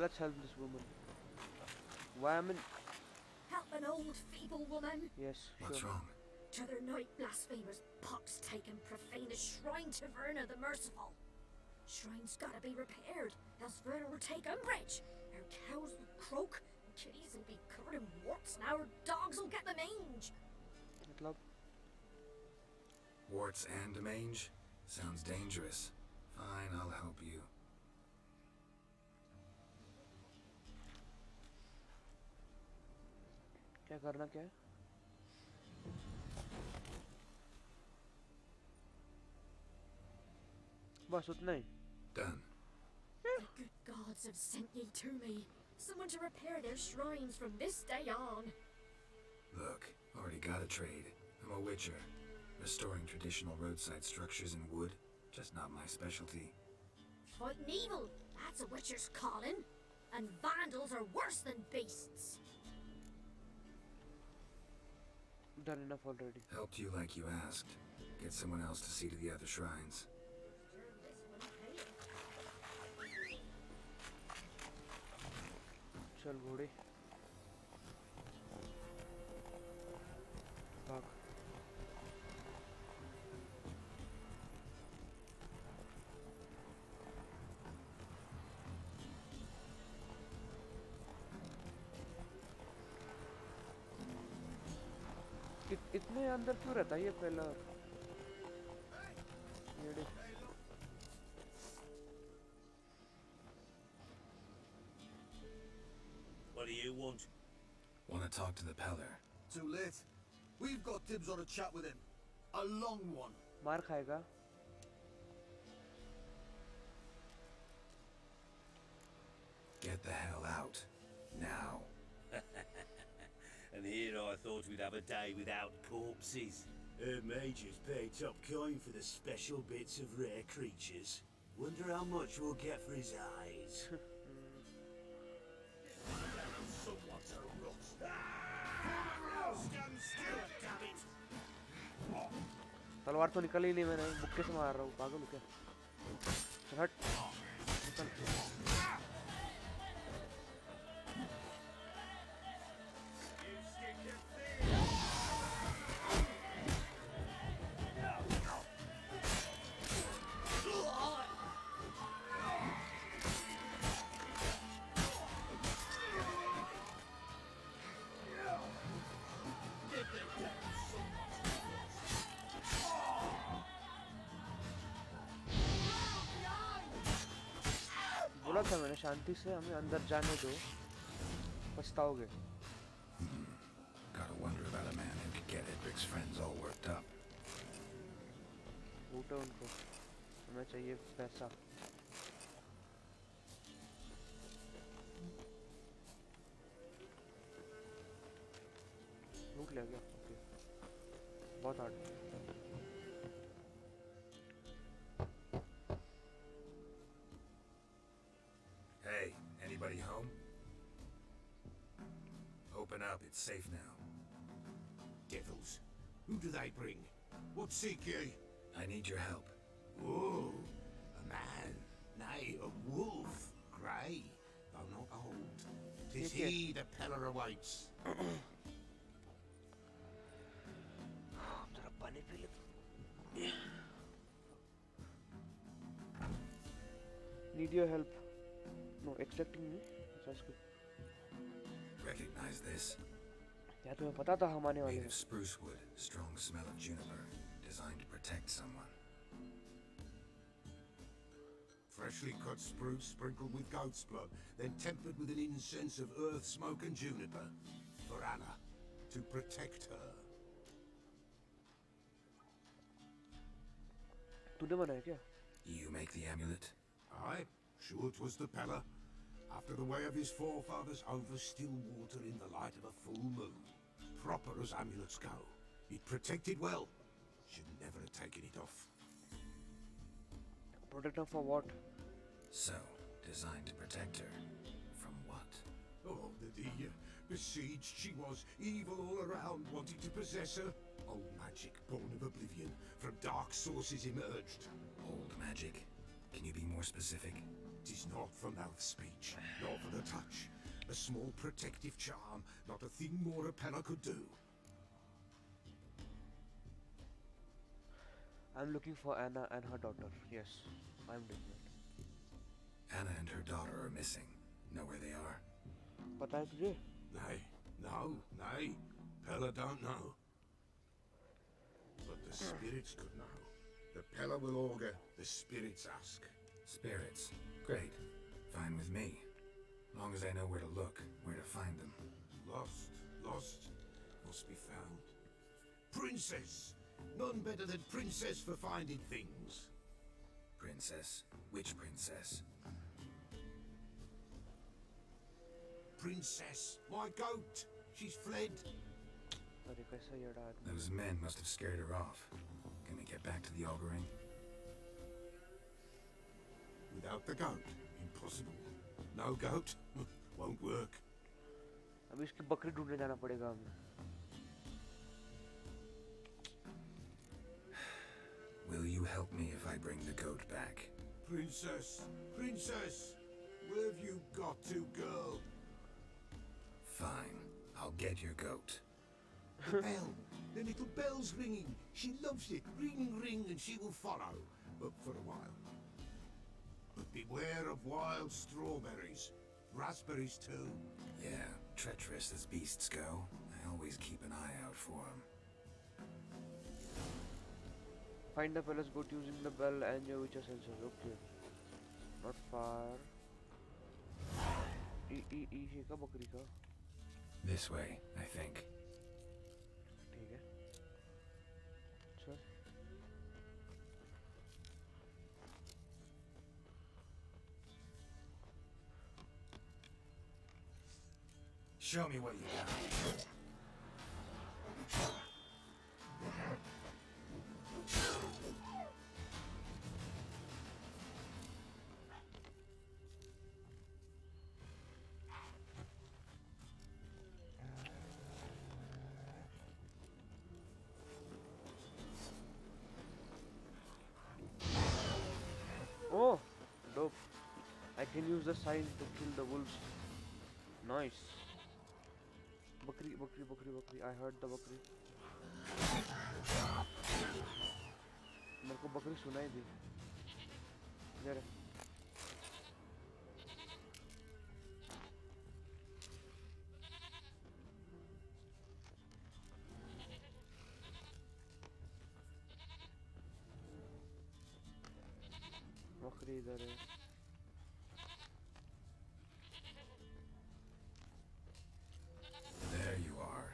Let's help this woman. Why am I? Help an old, feeble woman. Yes, What's sure. wrong? T'other night blasphemers pox take and profane a shrine to Verna the Merciful. Shrine's gotta be repaired, else Verna will take umbrage. Our cows will croak, and kitties will be covered in warts, and our dogs will get the mange. मतलब Warts and mange? Sounds dangerous. Fine, I'll help you. क्या करना क्या है? बस उतना ही. Done. The good gods have sent ye to me. Someone to repair their shrines from this day on. Look, already got a trade. I'm a witcher. Restoring traditional roadside structures in wood, just not my specialty. Fighting evil, that's a witcher's calling. And vandals are worse than beasts. Done enough already. Helped you like you asked. Get someone else to see to the other shrines. चल घोड़े. भाग. इतने अंदर क्यों रहता है ये पहला? What do you want? Want to talk to the Peller? Too late. We've got dibs on a chat with him. A long one. मार खाएगा. Get the hell out. Now. And here I thought we'd have a day without corpses. Major's paid top coin for the special bits of rare creatures. Wonder how much we'll get for his eyes. Someone to rot. Stand still, damn it! तलवार तो निकल ही नहीं. मैंने bouquet से मार रहा हूँ. पागल हो क्या? चल हट. निकल. बोला था मैंने शांति से हमें अंदर जाने दो. पछताओगे. Gotta wonder about a man who could get Edric's friends all worked up. लूटो उनको. हमें चाहिए पैसा. लूट ले गया. ओके. बहुत hard. Hey, anybody home? Open up, it's safe now. Devils. Who do they bring? What seek ye? I need your help. Oh, a man. Nay, a wolf. Grey, though not old. 'tis Okay. he the Peller awaits. जरा पानी P ले. Need your help. No, extracting me. That's good. Recognize this? यार तुम्हें पता था हम आने वाले Made हैं. of spruce wood, strong smell of juniper, designed to protect someone. Freshly cut spruce sprinkled with goat's blood, then tempered with an incense of earth, smoke and juniper. For Anna, to protect her. तूने बनाया क्या? You make the amulet? Aye, sure 'twas the Peller. After the way of his forefathers over still water in the light of a full moon. Proper as amulets go. It protected well. Should never have taken it off. Protect her for what? So, designed to protect her. From what? Oh, the besieged she was, evil all around, wanting to possess her. Old magic, born of oblivion, from dark sources emerged. Old magic? Can you be more specific? 'Tis not for mouth speech, nor for the touch. A small protective charm, not a thing more a Peller could do. I'm looking for Anna and her daughter. Yes, I'm doing that. Anna and her daughter are missing. Know where they are? पता है तुझे? Nay, nay. Peller don't know. But the spirits could know. The Peller will augur, the spirits ask. Spirits. Great. Fine with me. Long as I know where to look, where to find them. Lost, must be found. Princess! None better than princess for finding things. Princess? Which princess? Princess, my goat! She's fled. अरे कैसा येड़ा आदमी. Those men must have scared her off. Can we get back to the auguring? Without the goat, impossible. No goat, won't work. अभी इसकी बकरी ढूंढने जाना पड़ेगा हमें. Will you help me if I bring the goat back? Princess, where have you got to, girl? Fine. I'll get your goat. The bell, the little bell's ringing. She loves it. Ring, and she will follow. But for a while. But beware of wild strawberries. Raspberries too. Yeah, treacherous as beasts go. I always keep an eye out for them. Find the Peller's goat using the bell and your Witcher sensors. Okay. Not far. ये का बकरी का. This way, I think. ठीक है. चल. Show me what you got. Oh, dope. I can use the sign to kill the wolves. Nice. Bakri. I heard the bakri. मेरे को बकरी सुनाई दी. इधर है. बकरी इधर है. There you are.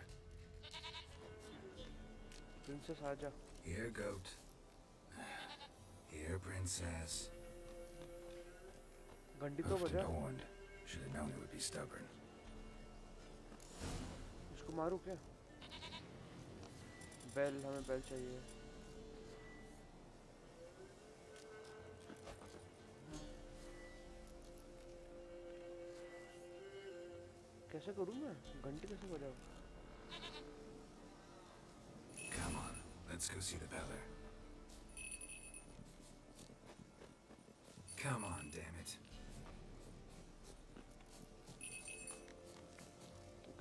Princess आजा. Here, goat. Here, princess. घंटी तो Hoofed बजा. and horned. Should have known it would be stubborn. इसको मारूं क्या? बेल, हमें बेल चाहिए. कैसे करूं मैं? घंटी कैसे बजाऊं? Come on, let's go see the Peller. Come on, damn it.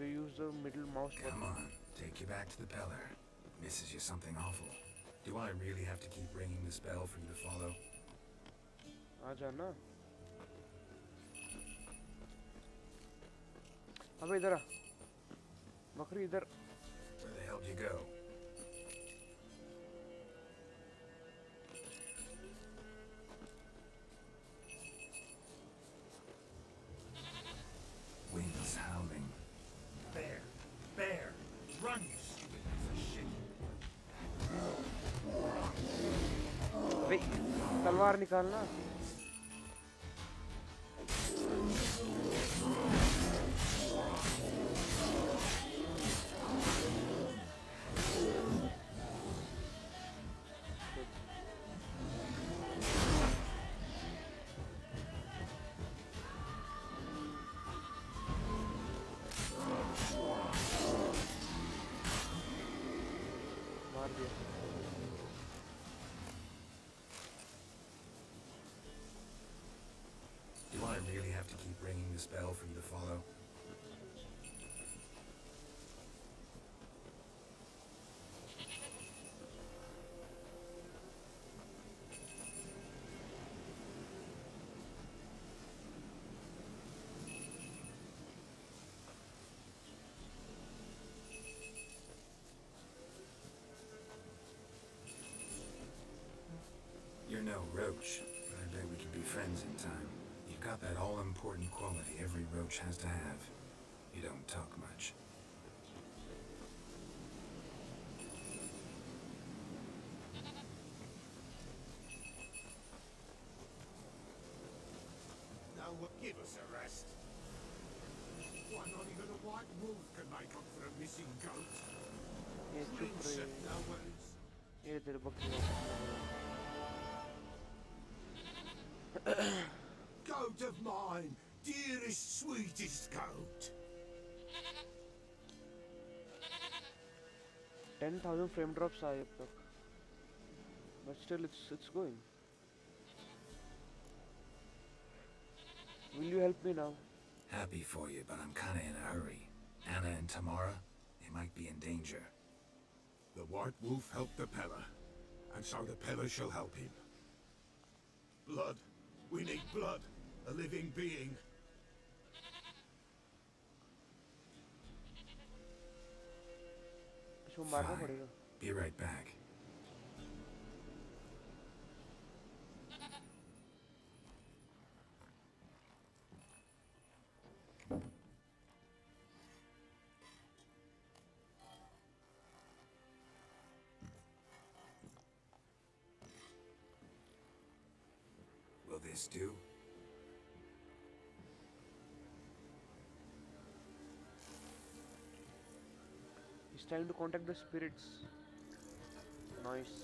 we use the middle mouse button. Come on, take you back to the Peller. Misses you something awful. Do I really have to keep ringing this bell for you to follow? आजा ना. अबे इधर आ. बकरी इधर. Where the hell did you go? Winds howling. Bear! Run, you stupid piece of shit! अबे तलवार निकालना. मार दिया. Do I really have to keep ringing this bell for you to follow? You're no roach, but I bet we can be friends in time. You've got that all-important quality every roach has to have. You don't talk much. Now give us a rest. Why not even a white wolf can make up for a missing goat? ये चुप Prince रहे. of nowheres. ये तेरे बकरी वापस. Goat of mine, dearest, sweetest goat. 10,000 frame drops आए अब तक. But still it's going. Will you help me now? Happy for you, but I'm kinda in a hurry. Anna and Tamara, they might be in danger. The White Wolf helped the Peller, and so the Peller shall help him. Blood. We need blood. A living being. इसको मारना Fine. पड़ेगा. Be right back. Will this do? It's time to contact the spirits. Nice.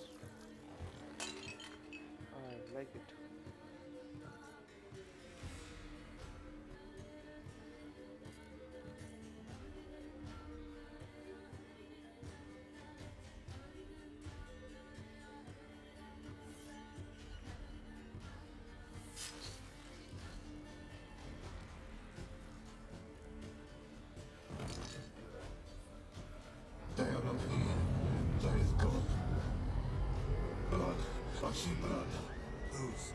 I like it. They are not here. There is God. Blood. I see blood. Whose?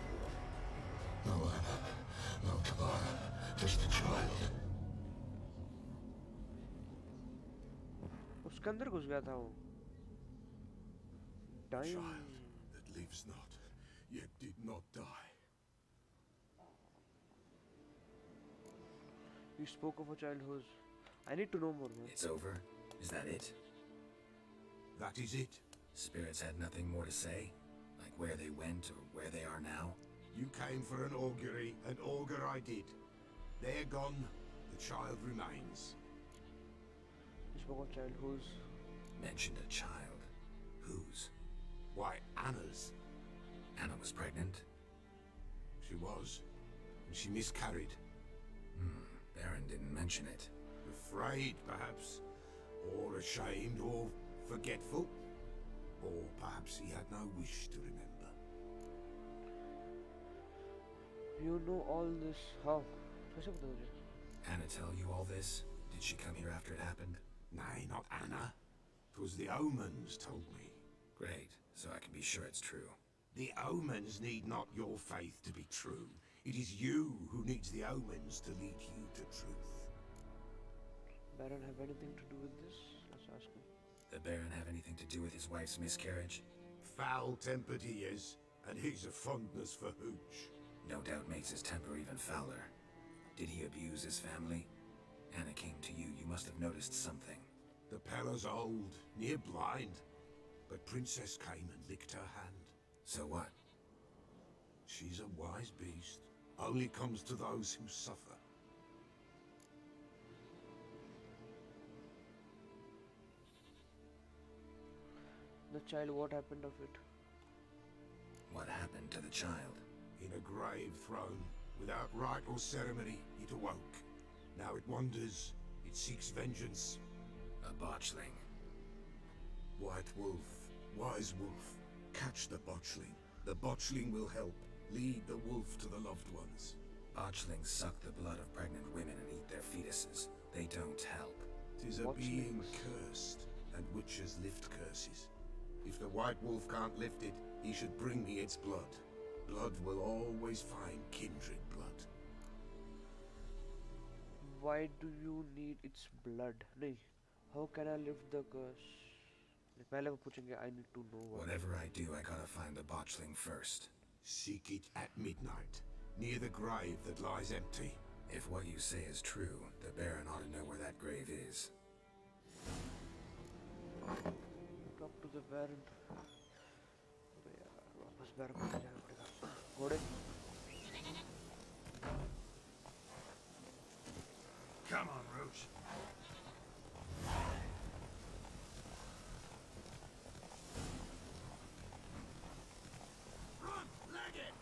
No Anna. No Tamara. Just a child. उसके अंदर घुस गया था वो. Dying. Child that lives not, yet did not die. You spoke of a child who's. I need to know more, man. It's over? Is that it? That is it. Spirits had nothing more to say? Like where they went or where they are now? You came for an augury, and augur I did. They're gone. The child remains. You spoke of a child who's. Mentioned a child. Whose? Why, Anna's. Anna was pregnant? She was. And she miscarried. Baron didn't mention it. Afraid, perhaps. Or ashamed, or forgetful. Or perhaps he had no wish to remember. You know all this. How? कैसे पता तुझे? Anna tell you all this? Did she come here after it happened? Nay, not Anna. 'Twas the omens told me. Great, so I can be sure it's true. The omens need not your faith to be true. It is you who needs the omens to lead you to truth. Baron have anything to do with this? Let's ask him. The Baron have anything to do with his wife's miscarriage? Foul-tempered he is, and he's a fondness for hooch. No doubt makes his temper even fouler. Did he abuse his family? Anna came to you, you must have noticed something. The Pella's old, near blind, but Princess came and licked her hand. So what? She's a wise beast. Only comes to those who suffer. The child, what happened of it? What happened to the child? In a grave thrown, without rite or ceremony, it awoke. Now it wanders, it seeks vengeance. A botchling. White wolf, wise wolf, catch the botchling. The botchling will help, lead the wolf to the loved ones. Botchlings suck the blood of pregnant women and eat their fetuses. They don't help. 'Tis a being cursed, and witches lift curses. If the white wolf can't lift it, he should bring me its blood. Blood will always find kindred blood. Why do you need its blood? नहीं, how can I lift the curse? पहले वो पूछेंगे, I need to know what. Whatever I do, I gotta find the botchling first. Seek it at midnight, near the grave that lies empty. If what you say is true, the Baron ought to know where that grave is. Talk to the Baron. वापस Baron को जाना पड़ेगा. घोड़े. Come on, Roach. Run! Leg it!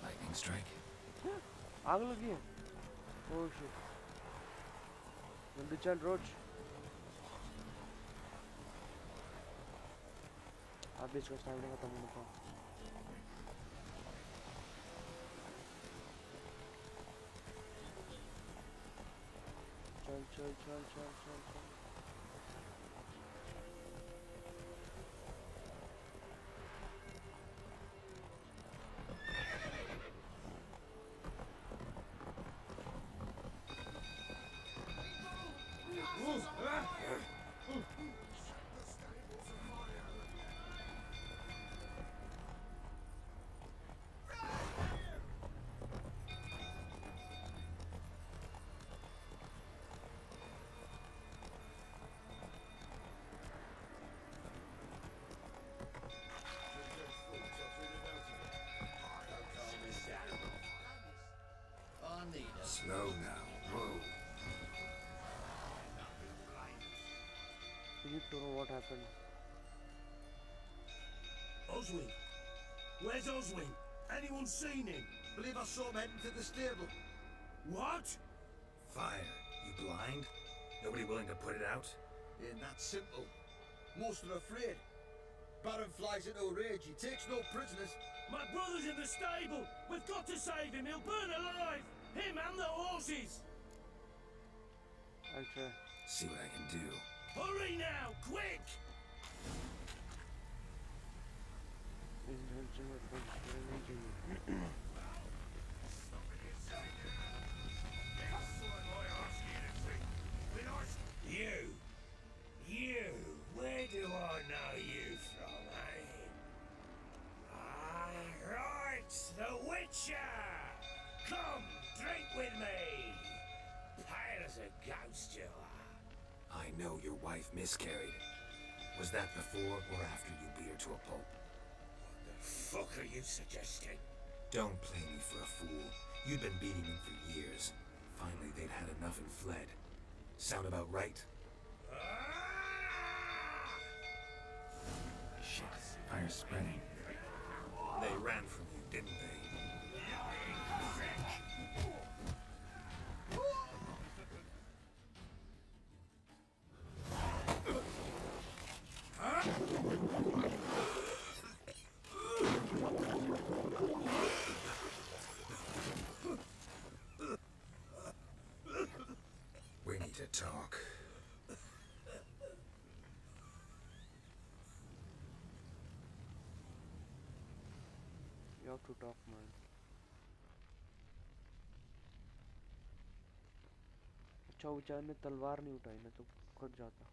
Lightning strike? आग लगी है. Oh shit. जल्दी चल रोज. अब इसका स्टैमिना खत्म होने का. चल चल चल चल चल चल. Slow now. Whoa. You need to know what happened. Oswin. Where's Oswin? Anyone seen him? Believe I saw him heading to the stable. What? Fire. You blind? Nobody willing to put it out? Ain't that simple. Most are afraid. Baron flies into a rage. He takes no prisoners. My brother's in the stable. We've got to save him. He'll burn alive. Him and the horses. I'll try. See what I can do. Hurry now, quick! You, where do I know you from, eh? Ah, right, the Witcher! Come, drink with me! Pale as a ghost you are. I know your wife miscarried. Was that before or after you beat her to a pulp? What the fuck are you suggesting? Don't play me for a fool. You'd been beating them for years. Finally, they'd had enough and fled. Sound about right? Shit, fire's spreading. They ran from you, didn't they? talk. You have to talk, man. अच्छा वो बेचारे ने तलवार नहीं उठाई ना तो cut जाता.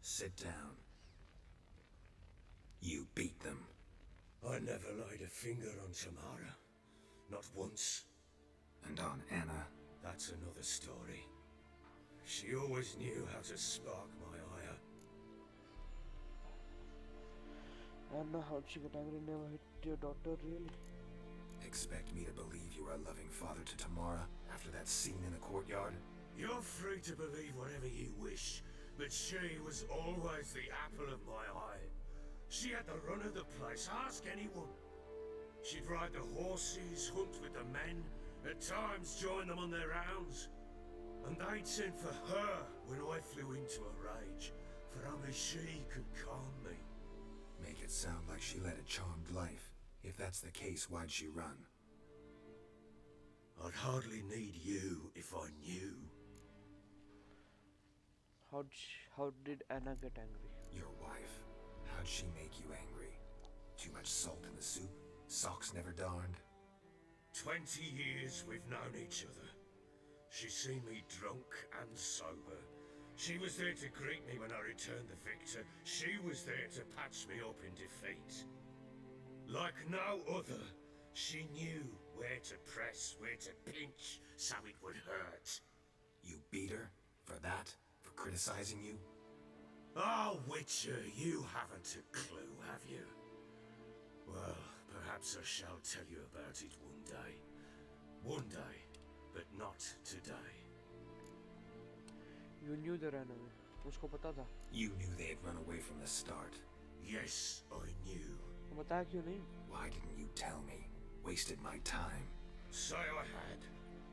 Sit down. You beat them. I never laid a finger on Tamara. Not once. And on Anna. That's another story. She always knew how to spark my ire. Anna, how'd she get angry? Never hit your daughter, really? Expect me to believe you are a loving father to Tamara after that scene in the courtyard? You're free to believe whatever you wish, but she was always the apple of my eye. She had the run of the place, ask anyone. She'd ride the horses, hunt with the men, at times join them on their rounds. And they'd send for her when I flew into a rage, for only she could calm me. Make it sound like she led a charmed life. If that's the case, why'd she run? I'd hardly need you if I knew. How did Anna get angry? Your wife. How'd she make you angry? Too much salt in the soup? Socks never darned? 20 years we've known each other. She's seen me drunk and sober. She was there to greet me when I returned the victor. She was there to patch me up in defeat. Like no other, she knew where to press, where to pinch, so it would hurt. You beat her? For that? For criticizing you? Oh, Witcher, you haven't a clue, have you? Well, perhaps I shall tell you about it one day. One day, but not today. You knew they ran away. उसको पता था. You knew they'd run away from the start. Yes, I knew. बताया क्यों नहीं? Why didn't you tell me? Wasted my time. Say I had.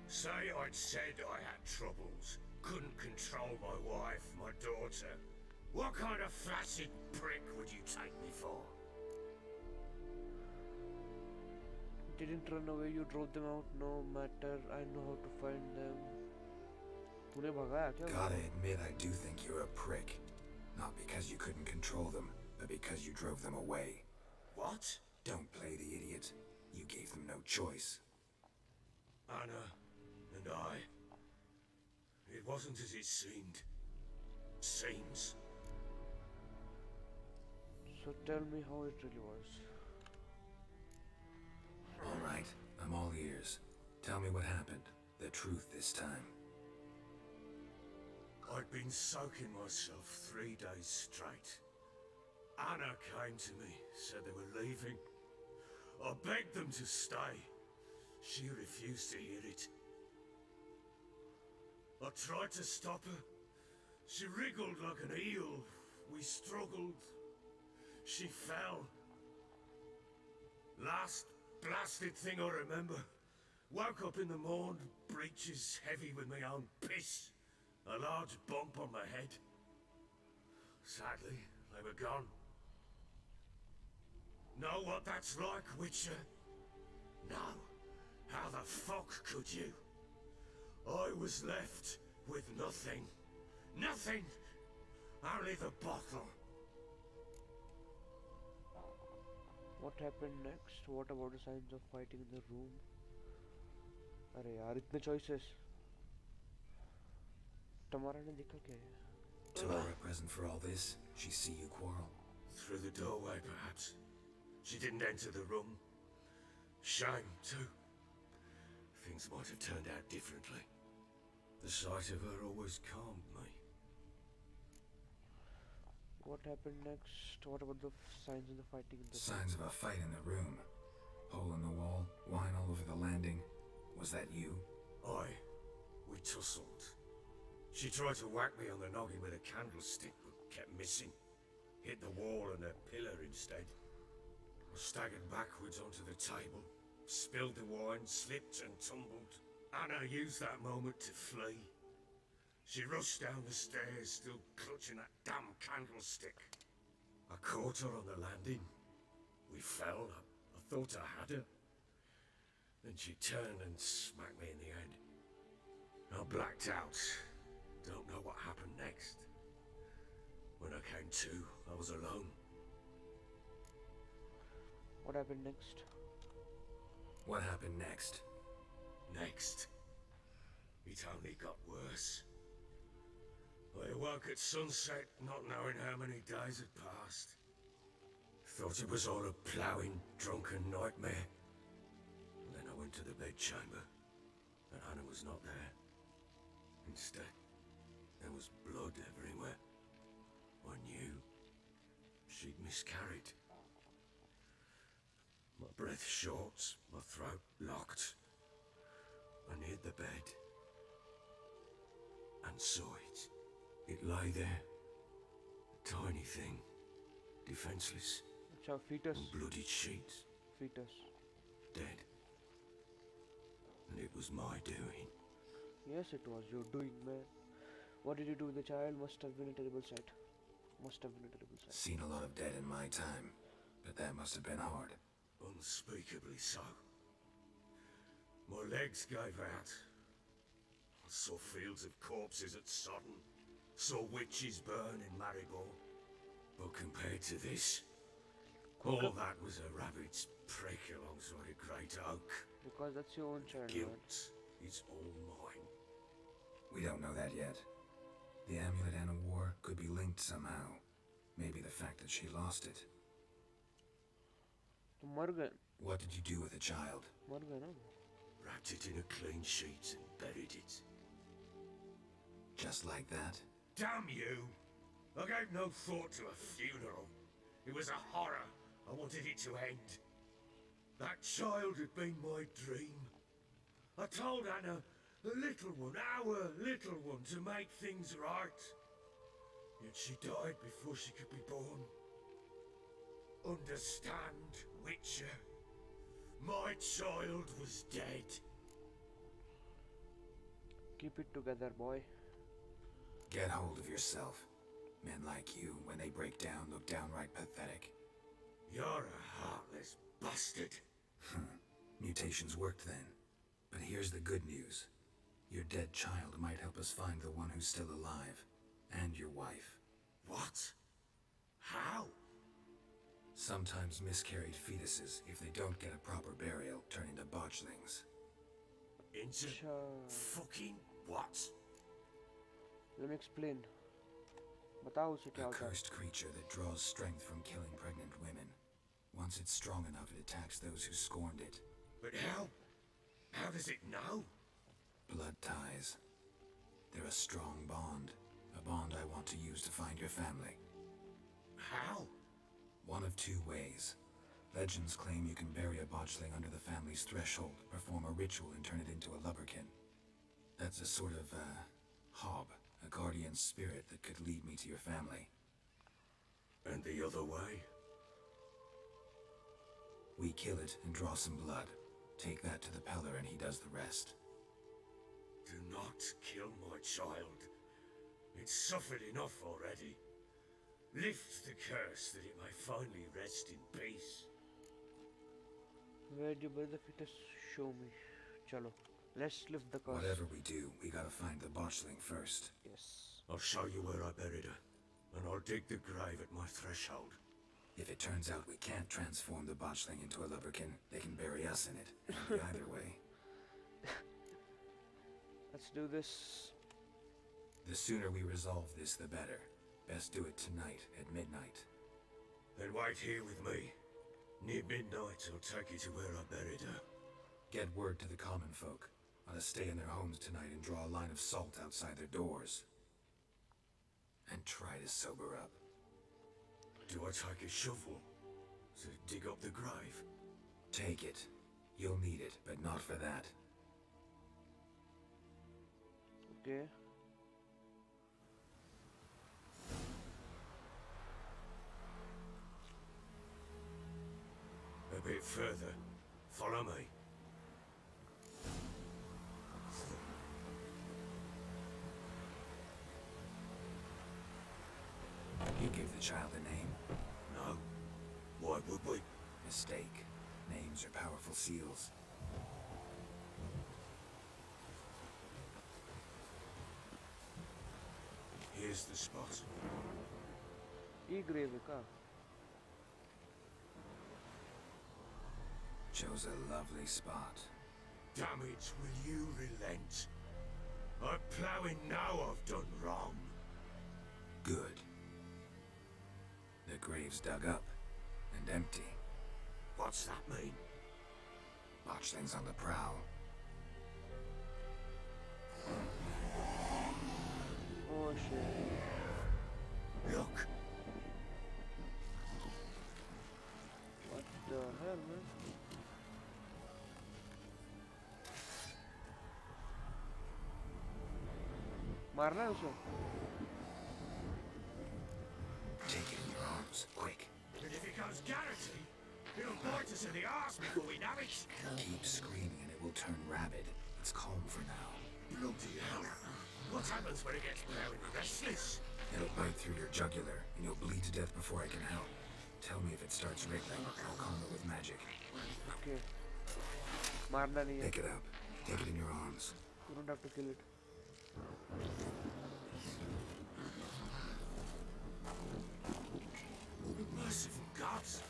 Say I'd said I had troubles. Couldn't control my wife, my daughter. What kind of flaccid prick would you take me for? Didn't run away, you drove them out. No matter, I know how to find them. तूने भगाया क्या? Gotta admit, I do think you're a prick. Not because you couldn't control them, but because you drove them away. What? Don't play the idiot. You gave them no choice. Anna and I. It wasn't as it seemed. Seems. So tell me how it really was. All right, I'm all ears. Tell me what happened. The truth this time. I'd been soaking myself 3 days straight. Anna came to me, said they were leaving. I begged them to stay. She refused to hear it. I tried to stop her. She wriggled like an eel. We struggled. She fell. Last blasted thing I remember. Woke up in the morn, breeches heavy with my own piss. A large bump on my head. Sadly, they were gone. Know what that's like, Witcher? No. How the fuck could you? I was left with nothing. Nothing! Only the bottle. What happened next? What about the signs of fighting in the room? अरे यार इतने choices. Tamara ने देखा क्या है? Tamara present for all this? She see you quarrel? Through the doorway, perhaps. She didn't enter the room. Shame, too. Things might have turned out differently. The sight of her always calmed me. What happened next? What about the signs of the fighting in the Signs of a fight in the room. Hole in the wall, wine all over the landing. Was that you? Aye. We tussled. She tried to whack me on the noggin with a candlestick, but kept missing. Hit the wall and a pillar instead. I staggered backwards onto the table, spilled the wine, slipped and tumbled. Anna used that moment to flee. She rushed down the stairs, still clutching that damn candlestick. I caught her on the landing. We fell. I thought I had her. Then she turned and smacked me in the head. I blacked out. Don't know what happened next. When I came to, I was alone. What happened next? What happened next? Next, it only got worse. I awoke at sunset, not knowing how many days had passed. Thought it was all a ploughing, drunken nightmare. Then I went to the bedchamber, and Anna was not there. Instead, there was blood everywhere. I knew she'd miscarried. My breath short, my throat locked. I neared the bed and saw it. It lay there, a tiny thing, defenseless, It's a fetus. on bloodied sheets, Fetus. dead. And it was my doing. Yes, it was your doing, man. What did you do with the child? Must have been a terrible sight. Must have been a terrible sight. Seen a lot of dead in my time, but that must have been hard. Unspeakably so. My legs gave out. I saw fields of corpses at Sodden. Saw witches burn in Maribor. But compared to this, all that was a rabbit's prick alongside a great oak. Because that's your own child, man. Guilt is all mine. We don't know that yet. The amulet Anna wore could be linked somehow. Maybe the fact that she lost it. तो मर गए. What did you do with the child? मर गए ना. Wrapped it in a clean sheet and buried it. Just like that? Damn you! I gave no thought to a funeral. It was a horror. I wanted it to end. That child had been my dream. I told Anna, the little one, our little one, to make things right. Yet she died before she could be born. Understand, Witcher? My child was dead. Keep it together, boy. Get hold of yourself. Men like you, when they break down, look downright pathetic. You're a heartless bastard. Mutations worked then. But here's the good news. Your dead child might help us find the one who's still alive. And your wife. What? How? Sometimes miscarried fetuses, if they don't get a proper burial, turn into botchlings. Into fucking what? Let me explain. बताओ उसे क्या A होता है. cursed creature that draws strength from killing pregnant women. Once it's strong enough, it attacks those who scorned it. But how? How does it know? Blood ties. They're a strong bond. A bond I want to use to find your family. How? One of two ways. Legends claim you can bury a botchling under the family's threshold, perform a ritual, and turn it into a lubberkin. That's a sort of, hob, a guardian spirit that could lead me to your family. And the other way? We kill it and draw some blood. Take that to the Peller and he does the rest. Do not kill my child. It's suffered enough already. Lift the curse that it may finally rest in peace. Where do you bury the fetus? Show me. चलो. Let's lift the curse. Whatever we do, we gotta find the botchling first. Yes. I'll show you where I buried her. And I'll dig the grave at my threshold. If it turns out we can't transform the botchling into a lubberkin, they can bury us in it. And either way. Let's do this. The sooner we resolve this, the better. Best do it tonight, at midnight. Then wait here with me. Near midnight, I'll take you to where I buried her. Get word to the common folk. Ought to stay in their homes tonight and draw a line of salt outside their doors. And try to sober up. Do I take a shovel to dig up the grave? Take it. You'll need it, but not for that. Okay. A bit further. Follow me. You give the child a name? No. Why would we? Mistake. Names are powerful seals. this the spot? E-grave का? Chose a lovely spot. Damn it, will you relent? I'm ploughing now I've done wrong. Good. The grave's dug up and empty. What's that mean? Botchlings on the prowl. Oh shit. Look! What the hell, man? मारना है उसे? Take it in your arms, quick. And if it goes Garrity, it'll bite us in the arse before we know it. Keep screaming and it will turn rabid. It's calm for now. Bloody hell. What happens when it gets very restless? It'll bite through your jugular and you'll bleed to death before I can help. Tell me if it starts wriggling. I'll calm it with magic. Okay. मारना नहीं है. Pick it up. Take it in your arms. You don't have to kill it. Merciful gods!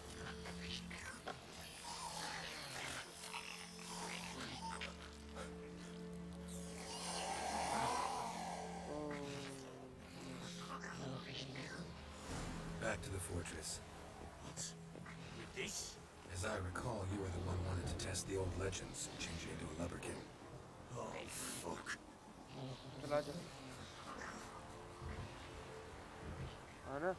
Back to the fortress. What? With this? As I recall, you were the one wanted to test the old legends, change it into a lubberkin. Oh, fuck. चला जा. आना.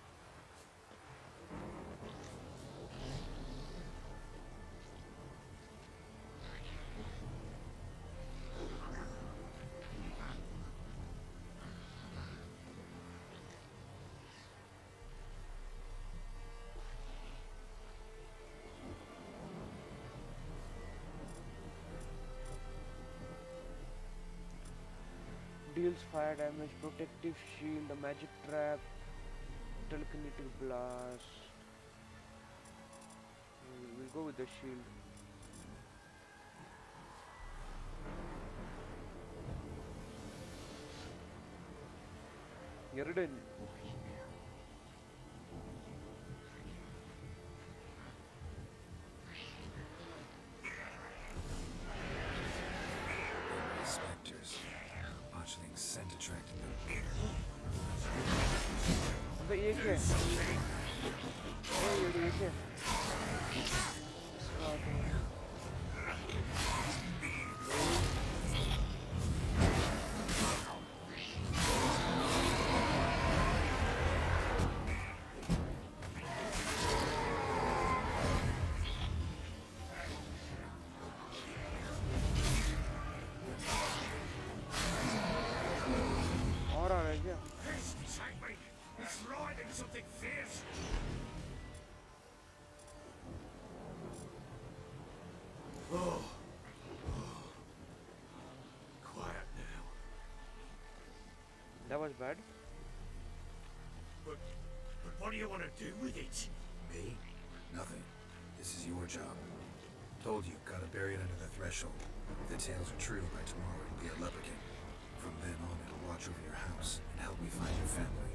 Deals fire damage, protective shield, a magic trap, telekinetic blast. We'll go with the shield. Radeon. Spectres. Botchlings scent attracting them. अबे ये क्या है? ये क्या है? और आ रहा है क्या? Take me! It's riding something fierce! Oh. Quiet now. That was bad. But what do you want to do with it? Me? Nothing. This is your job. Told you, gotta bury it under the threshold. If the tales are true, by tomorrow it'll be a lubberkin. From then on, it'll watch over your house and help me find your family.